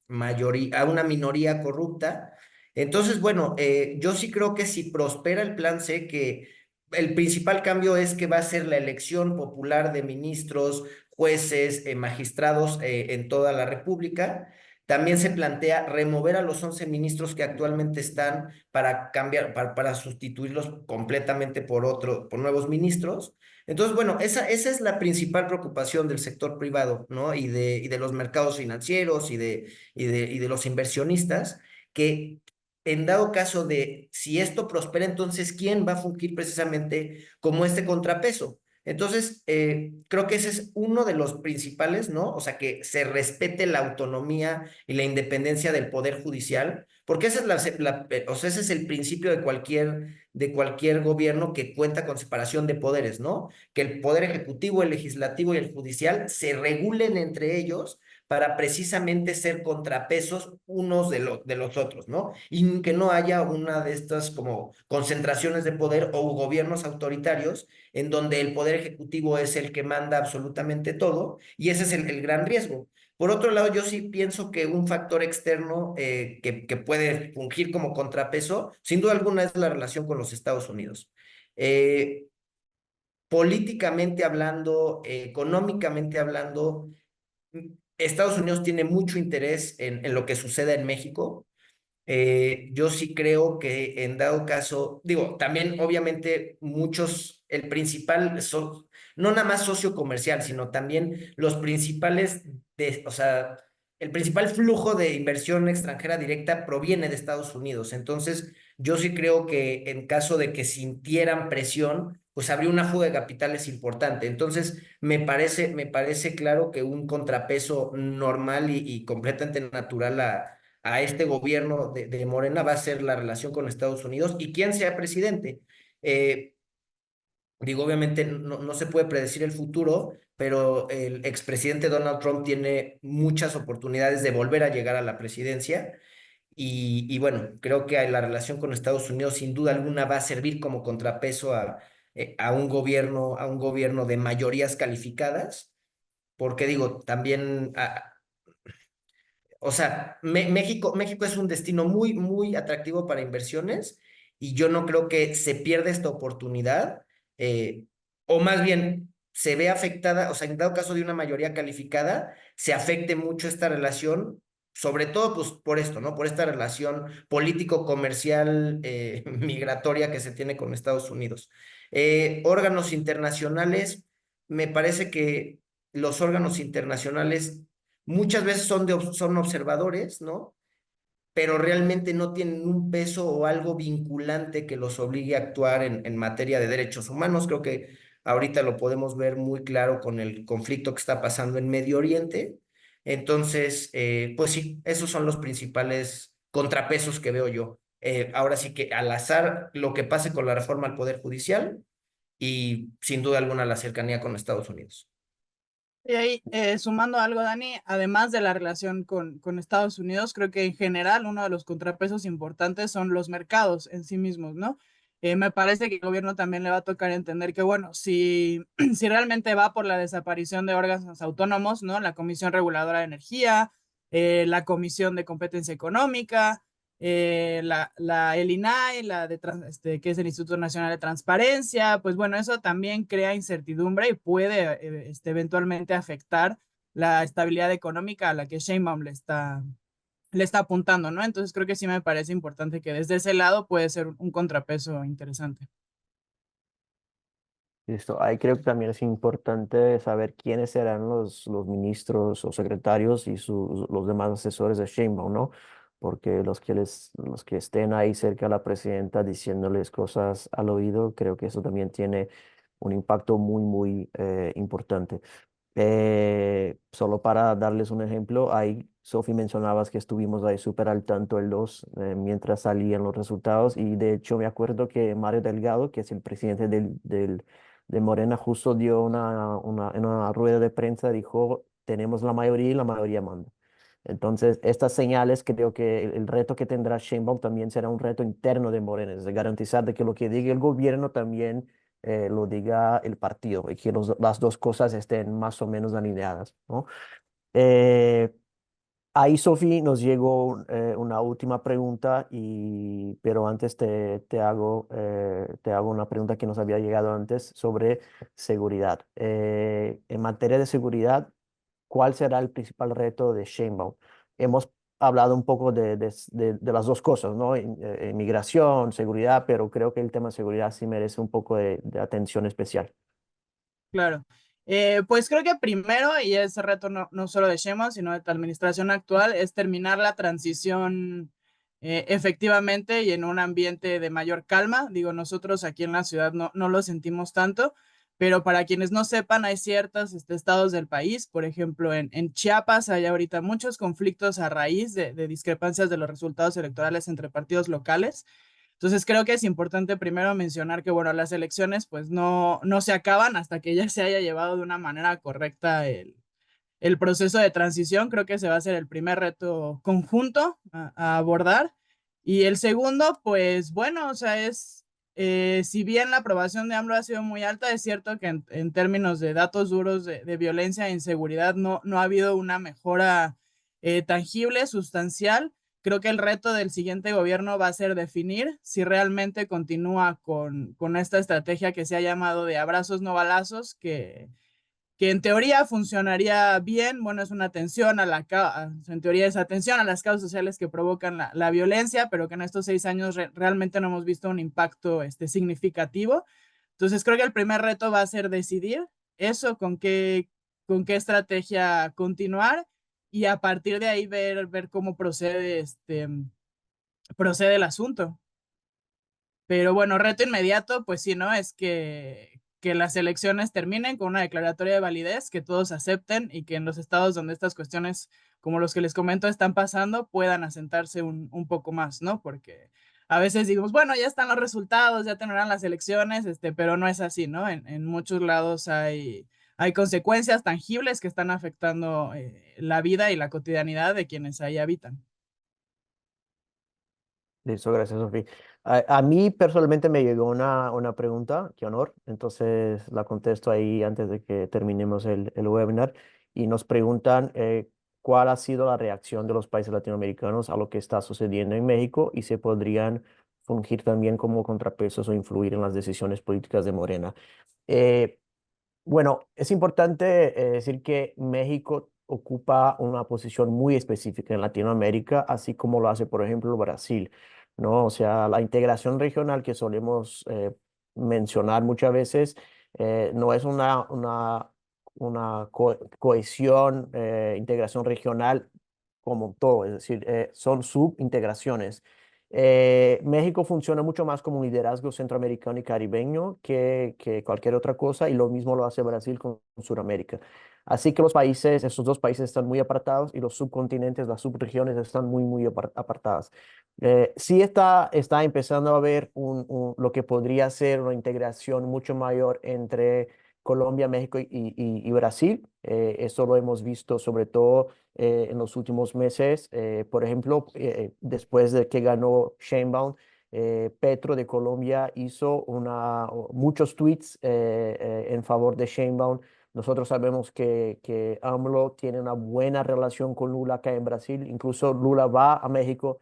mayoría, a una minoría corrupta. Entonces, bueno, yo sí creo que si prospera el plan C, que el principal cambio es que va a ser la elección popular de ministros, jueces, magistrados en toda la República. También se plantea remover a los 11 ministros que actualmente están para cambiar, para sustituirlos completamente por nuevos ministros. Entonces, bueno, esa es la principal preocupación del sector privado, ¿no? Y de los mercados financieros y de los inversionistas, que en dado caso de si esto prospera, entonces, ¿quién va a fungir precisamente como este contrapeso? Entonces, creo que ese es uno de los principales, ¿no? O sea, que se respete la autonomía y la independencia del poder judicial, porque esa es o sea, ese es el principio de cualquier gobierno que cuenta con separación de poderes, ¿no? Que el poder ejecutivo, el legislativo y el judicial se regulen entre ellos para precisamente ser contrapesos unos de los otros, ¿no? Y que no haya una de estas como concentraciones de poder o gobiernos autoritarios en donde el poder ejecutivo es el que manda absolutamente todo, y ese es el gran riesgo. Por otro lado, yo sí pienso que un factor externo que puede fungir como contrapeso, sin duda alguna, es la relación con los Estados Unidos. Eh, Políticamente hablando, económicamente hablando, Estados Unidos tiene mucho interés en lo que suceda en México. Yo sí creo que en dado caso, digo, también obviamente el principal, no nada más socio comercial, sino también los principales, o sea, el principal flujo de inversión extranjera directa proviene de Estados Unidos. Entonces, yo sí creo que en caso de que sintieran presión, pues habría una fuga de capitales importante. Entonces, me parece claro que un contrapeso normal y completamente natural a este gobierno de Morena va a ser la relación con Estados Unidos y quién sea presidente. Eh, Digo, obviamente no se puede predecir el futuro, pero el expresidente Donald Trump tiene muchas oportunidades de volver a llegar a la presidencia y bueno, creo que la relación con Estados Unidos sin duda alguna va a servir como contrapeso a un gobierno de mayorías calificadas, porque digo, también o sea, México es un destino muy, muy atractivo para inversiones y yo no creo que se pierda esta oportunidad, eh, o más bien se ve afectada, o sea, en dado caso de una mayoría calificada, se afecte mucho esta relación, sobre todo pues por esto, ¿no? Por esta relación político-comercial, migratoria que se tiene con Estados Unidos. Órganos internacionales, me parece que los órganos internacionales muchas veces son observadores, ¿no? Pero realmente no tienen un peso o algo vinculante que los obligue a actuar en materia de derechos humanos. Creo que ahorita lo podemos ver muy claro con el conflicto que está pasando en Medio Oriente. Entonces, pues sí, esos son los principales contrapesos que veo yo. Ahora sí que al azar lo que pase con la reforma al Poder Judicial y sin duda alguna la cercanía con Estados Unidos. Y ahí, sumando algo, Dani, además de la relación con Estados Unidos, creo que en general uno de los contrapesos importantes son los mercados en sí mismos, ¿no? Me parece que el gobierno también le va a tocar entender que, bueno, si, si realmente va por la desaparición de órganos autónomos, ¿no? La Comisión Reguladora de Energía, la Comisión de Competencia Económica, el INAI, que es el Instituto Nacional de Transparencia, pues bueno, eso también crea incertidumbre y puede eventualmente afectar la estabilidad económica a la que Sheinbaum le está apuntando, ¿no? Entonces creo que sí me parece importante que desde ese lado puede ser un contrapeso interesante. Listo. Ahí creo que también es importante saber quiénes serán los ministros o secretarios y los demás asesores de Sheinbaum, ¿no? Porque los que estén ahí cerca de la presidenta diciéndoles cosas al oído, creo que eso también tiene un impacto muy, muy importante. Solo para darles un ejemplo, ahí, Sofi, mencionabas que estuvimos ahí súper al tanto el 2 mientras salían los resultados y de hecho me acuerdo que Mario Delgado, que es el presidente de Morena, justo dio en una rueda de prensa, dijo, tenemos la mayoría y la mayoría manda. Entonces, estas señales, creo que el reto que tendrá Sheinbaum también será un reto interno de Morena, es de garantizar de que lo que diga el gobierno también lo diga el partido y que las dos cosas estén más o menos alineadas, ¿no? Eh, Ahí, Sofi, nos llegó una última pregunta, pero antes te hago una pregunta que nos había llegado antes sobre seguridad. En materia de seguridad, ¿cuál será el principal reto de Sheinbaum? hemos hablado un poco de las dos cosas, ¿no? Inmigración, seguridad, pero creo que el tema de seguridad sí merece un poco de atención especial. Claro. Pues creo que primero, y ese reto no solo de Sheinbaum, sino de tu administración actual, es terminar la transición efectivamente y en un ambiente de mayor calma. Digo, nosotros aquí en la ciudad no lo sentimos tanto, pero para quienes no sepan, hay ciertos estados del país, por ejemplo, en Chiapas hay ahorita muchos conflictos a raíz de discrepancias de los resultados electorales entre partidos locales. Entonces creo que es importante primero mencionar que, bueno, las elecciones pues no se acaban hasta que ya se haya llevado de una manera correcta el proceso de transición. Creo que ese va a ser el primer reto conjunto a abordar. Y el segundo, pues bueno, o sea, si bien la aprobación de AMLO ha sido muy alta, es cierto que en términos de datos duros de violencia e inseguridad no ha habido una mejora tangible, sustancial. Creo que el reto del siguiente gobierno va a ser definir si realmente continúa con esta estrategia que se ha llamado de abrazos no balazos, que en teoría funcionaría bien. Bueno, es una atención en teoría es atención a las causas sociales que provocan la violencia, pero que en estos 6 años realmente no hemos visto un impacto significativo. Entonces creo que el primer reto va a ser decidir eso, con qué estrategia continuar, y a partir de ahí ver cómo procede el asunto. Pero bueno, reto inmediato, pues sí, ¿no? Es que las elecciones terminen con una declaratoria de validez, que todos acepten y que en los estados donde estas cuestiones, como los que les comento, están pasando, puedan asentarse un poco más, ¿no? Porque a veces digamos, bueno, ya están los resultados, ya tendrán las elecciones, pero no es así, ¿no? En muchos lados hay consecuencias tangibles que están afectando la vida y la cotidianidad de quienes ahí habitan. Listo, gracias, Sofía. A mí personalmente me llegó una pregunta, qué honor, entonces la contesto ahí antes de que terminemos el webinar. Y nos preguntan cuál ha sido la reacción de los países latinoamericanos a lo que está sucediendo en México y si podrían fungir también como contrapesos o influir en las decisiones políticas de Morena. Eh, bueno, es importante decir que México ocupa una posición muy específica en Latinoamérica, así como lo hace, por ejemplo, Brasil, ¿no? O sea, la integración regional que solemos mencionar muchas veces no es una cohesión, integración regional como todo, es decir, son subintegraciones. México funciona mucho más como un liderazgo centroamericano y caribeño que cualquier otra cosa, y lo mismo lo hace Brasil con Sudamérica. Así que los países, estos dos países están muy apartados y los subcontinentes, las subregiones están muy apartadas. Sí está empezando a haber lo que podría ser una integración mucho mayor entre Colombia, México y Brasil. Eso lo hemos visto sobre todo en los últimos meses. Por ejemplo, después de que ganó Sheinbaum, Petro de Colombia hizo muchos tweets en favor de Sheinbaum. Nosotros sabemos que AMLO tiene una buena relación con Lula acá en Brasil. Incluso Lula va a México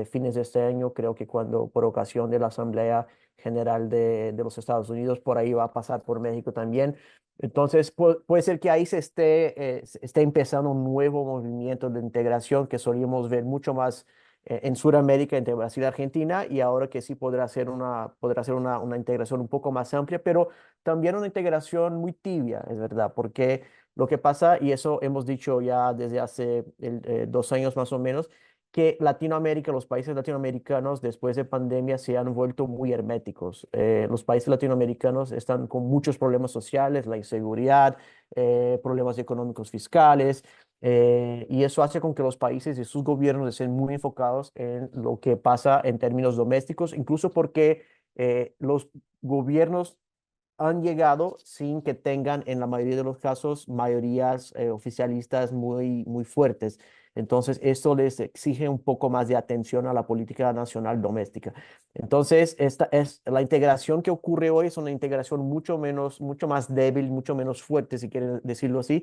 fines de este año, creo que cuando por ocasión de la Asamblea General de los Estados Unidos, por ahí va a pasar por México también. Entonces, puede ser que ahí se esté empezando un nuevo movimiento de integración que solíamos ver mucho más en Sudamérica entre Brasil y Argentina, y ahora que sí podrá ser una integración un poco más amplia, pero también una integración muy tibia, es verdad, porque lo que pasa, y eso hemos dicho ya desde hace 2 años más o menos, que Latinoamérica, los países latinoamericanos después de pandemia se han vuelto muy herméticos. Los países latinoamericanos están con muchos problemas sociales, la inseguridad, problemas económicos fiscales, y eso hace con que los países y sus gobiernos estén muy enfocados en lo que pasa en términos domésticos, incluso porque los gobiernos han llegado sin que tengan, en la mayoría de los casos, mayorías oficialistas muy fuertes. Entonces, esto les exige un poco más de atención a la política nacional doméstica. Entonces, esta es la integración que ocurre hoy, es una integración mucho más débil, mucho menos fuerte, si quieren decirlo así,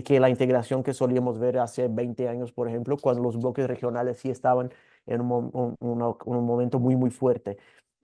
que la integración que solíamos ver hace 20 años, por ejemplo, cuando los bloques regionales sí estaban en un momento muy fuerte.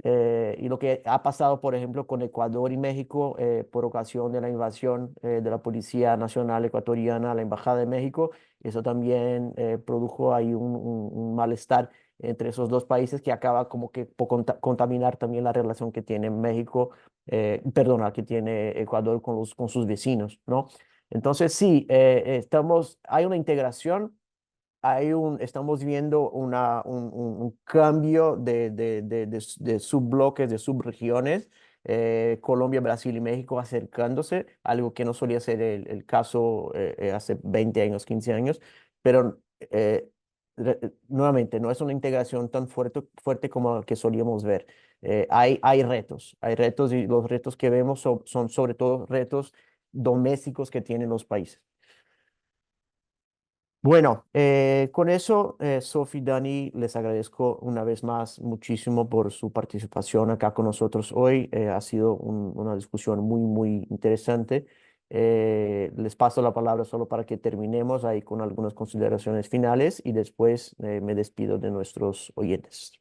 Y lo que ha pasado, por ejemplo, con Ecuador y México por ocasión de la invasión de la Policía Nacional Ecuatoriana a la Embajada de México, eso también produjo ahí un malestar entre esos dos países que acaba como que por contaminar también la relación que tiene México, perdona, que tiene Ecuador con con sus vecinos, ¿no? Entonces sí, hay una integración, estamos viendo un cambio de subbloques, de subregiones, Colombia, Brasil y México acercándose, algo que no solía ser el caso hace 20 años, 15 años, pero nuevamente no es una integración tan fuerte como que solíamos ver. Hay retos y los retos que vemos son sobre todo retos domésticos que tienen los países. Bueno, con eso, Sofi, Dani, les agradezco una vez más muchísimo por su participación acá con nosotros hoy. Ha sido una discusión muy, muy interesante. Les paso la palabra solo para que terminemos ahí con algunas consideraciones finales y después me despido de nuestros oyentes.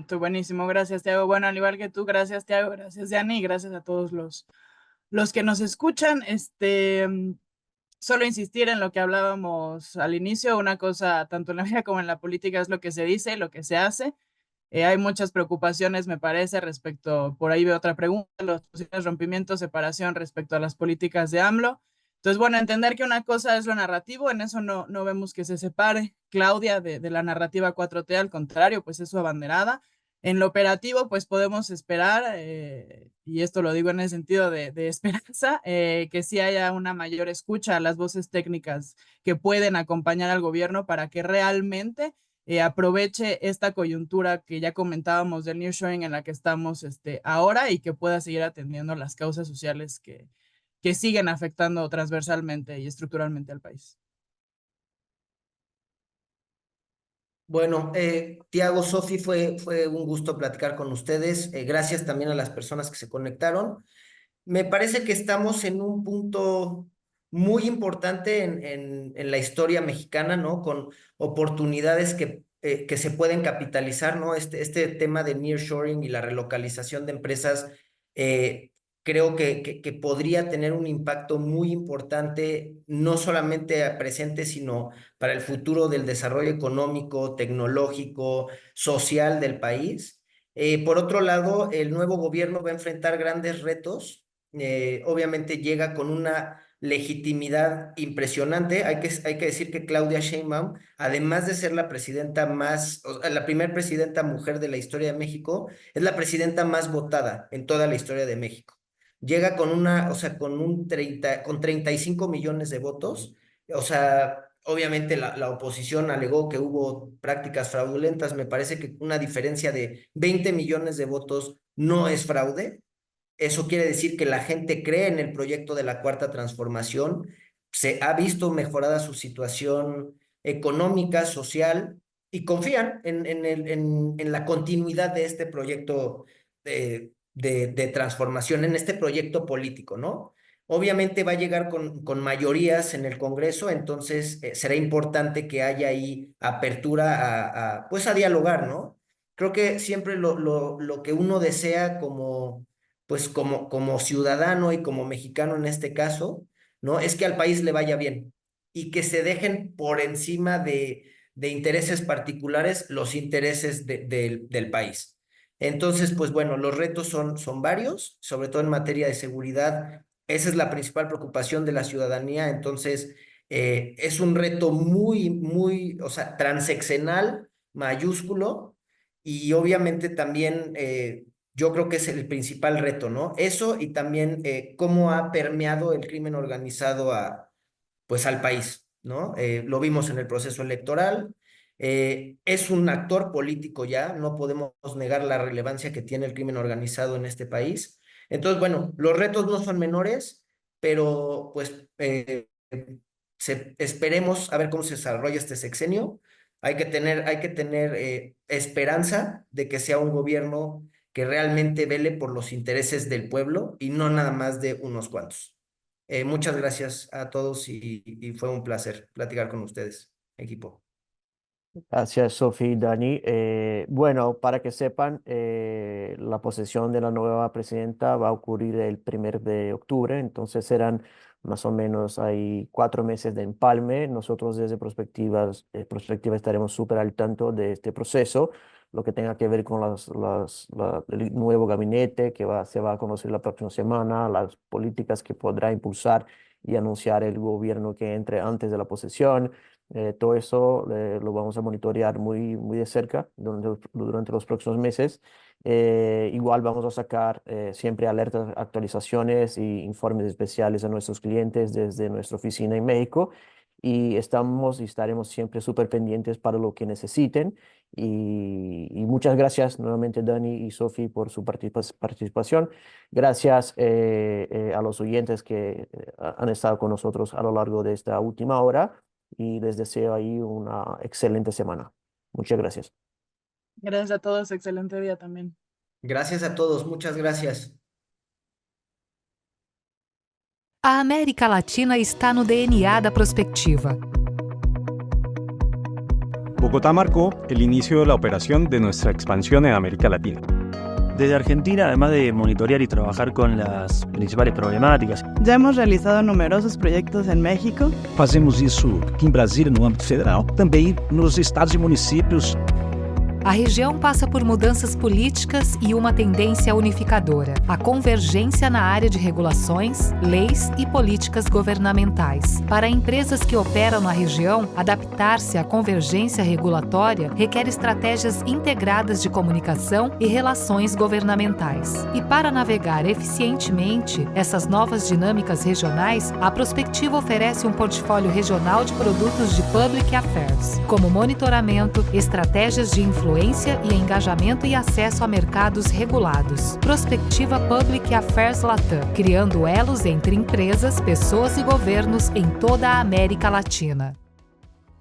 Tú buenísimo, gracias, Tiago. Bueno, al igual que tú, gracias, Tiago, gracias, Dani, gracias a todos los que nos escuchan. Solo insistir en lo que hablábamos al inicio, una cosa tanto en la vida como en la política es lo que se dice, lo que se hace. Hay muchas preocupaciones, me parece, respecto, por ahí veo otra pregunta, los posibles rompimientos, separación respecto a las políticas de AMLO. Entonces, bueno, entender que una cosa es lo narrativo, en eso no vemos que se separe Claudia de la narrativa 4T, al contrario, pues es su abanderada. En lo operativo, pues podemos esperar, y esto lo digo en el sentido de esperanza, que sí haya una mayor escucha a las voces técnicas que pueden acompañar al gobierno para que realmente aproveche esta coyuntura que ya comentábamos del nearshoring en la que estamos ahora y que pueda seguir atendiendo las causas sociales que siguen afectando transversalmente y estructuralmente al país. Bueno, Tiago, Sofi, fue un gusto platicar con ustedes. Gracias también a las personas que se conectaron. Me parece que estamos en un punto muy importante en la historia mexicana, ¿no? Con oportunidades que se pueden capitalizar, ¿no? Este tema de nearshoring y la relocalización de empresas, creo que podría tener un impacto muy importante, no solamente a presente, sino para el futuro del desarrollo económico, tecnológico, social del país. Por otro lado, el nuevo gobierno va a enfrentar grandes retos. Obviamente llega con una legitimidad impresionante. Hay que decir que Claudia Sheinbaum, además de ser la presidenta la primera presidenta mujer de la historia de México, es la presidenta más votada en toda la historia de México. Llega o sea, con 35 millones de votos. O sea, obviamente la oposición alegó que hubo prácticas fraudulentas. Me parece que una diferencia de 20 millones de votos no es fraude. Eso quiere decir que la gente cree en el proyecto de la Cuarta Transformación, se ha visto mejorada su situación económica, social, y confían en la continuidad de este proyecto de transformación, en este proyecto político, ¿no? Obviamente va a llegar con mayorías en el Congreso, entonces será importante que haya ahí apertura pues a dialogar, ¿no? Creo que siempre lo que uno desea pues como ciudadano y como mexicano en este caso, ¿no? Es que al país le vaya bien y que se dejen por encima de intereses particulares los intereses del país. Entonces, pues bueno, los retos son varios, sobre todo en materia de seguridad. Esa es la principal preocupación de la ciudadanía. Entonces, es un reto muy, o sea, transeccional, mayúsculo, y obviamente también yo creo que es el principal reto, ¿no? Eso y también cómo ha permeado el crimen organizado pues al país, ¿no? Lo vimos en el proceso electoral. Es un actor político ya, no podemos negar la relevancia que tiene el crimen organizado en este país. Entonces, bueno, los retos no son menores, pero pues esperemos a ver cómo se desarrolla este sexenio. Hay que tener esperanza de que sea un gobierno que realmente vele por los intereses del pueblo y no nada más de unos cuantos. Muchas gracias a todos y fue un placer platicar con ustedes, equipo. Gracias, Sofía y Dani. Bueno, para que sepan, la posesión de la nueva presidenta va a ocurrir el 1 de octubre, entonces serán más o menos hay 4 meses de empalme. Nosotros desde Prospectiva estaremos súper al tanto de este proceso, lo que tenga que ver con el nuevo gabinete se va a conocer la próxima semana, las políticas que podrá impulsar y anunciar el gobierno que entre antes de la posesión. Todo eso lo vamos a monitorear muy, muy de cerca durante los próximos meses. Igual vamos a sacar siempre alertas, actualizaciones y informes especiales a nuestros clientes desde nuestra oficina en México. Y estamos y estaremos siempre súper pendientes para lo que necesiten. Y muchas gracias nuevamente, Dani y Sofi, por su participación. Gracias a los oyentes que han estado con nosotros a lo largo de esta última hora y les deseo ahí una excelente semana. Muchas gracias. Gracias a todos, excelente día también. Gracias a todos, muchas gracias. A América Latina está no DNA da Prospectiva. Bogotá marcó el inicio de la operación de nuestra expansión en América Latina. Desde Argentina, además de monitorear y trabajar con las principales problemáticas, Já hemos realizado numerosos projetos em México. Fazemos isso aqui em Brasília, no âmbito federal, também nos estados e municípios. A região passa por mudanças políticas e uma tendência unificadora: a convergência na área de regulações, leis e políticas governamentais. Para empresas que operam na região, adaptar-se à convergência regulatória requer estratégias integradas de comunicação e relações governamentais. E para navegar eficientemente essas novas dinâmicas regionais, a Prospectiva oferece um portfólio regional de produtos de Public Affairs, como monitoramento, estratégias de influência e engajamento e acesso a mercados regulados. Prospectiva Public Affairs Latam, criando elos entre empresas, pessoas e governos em toda a América Latina.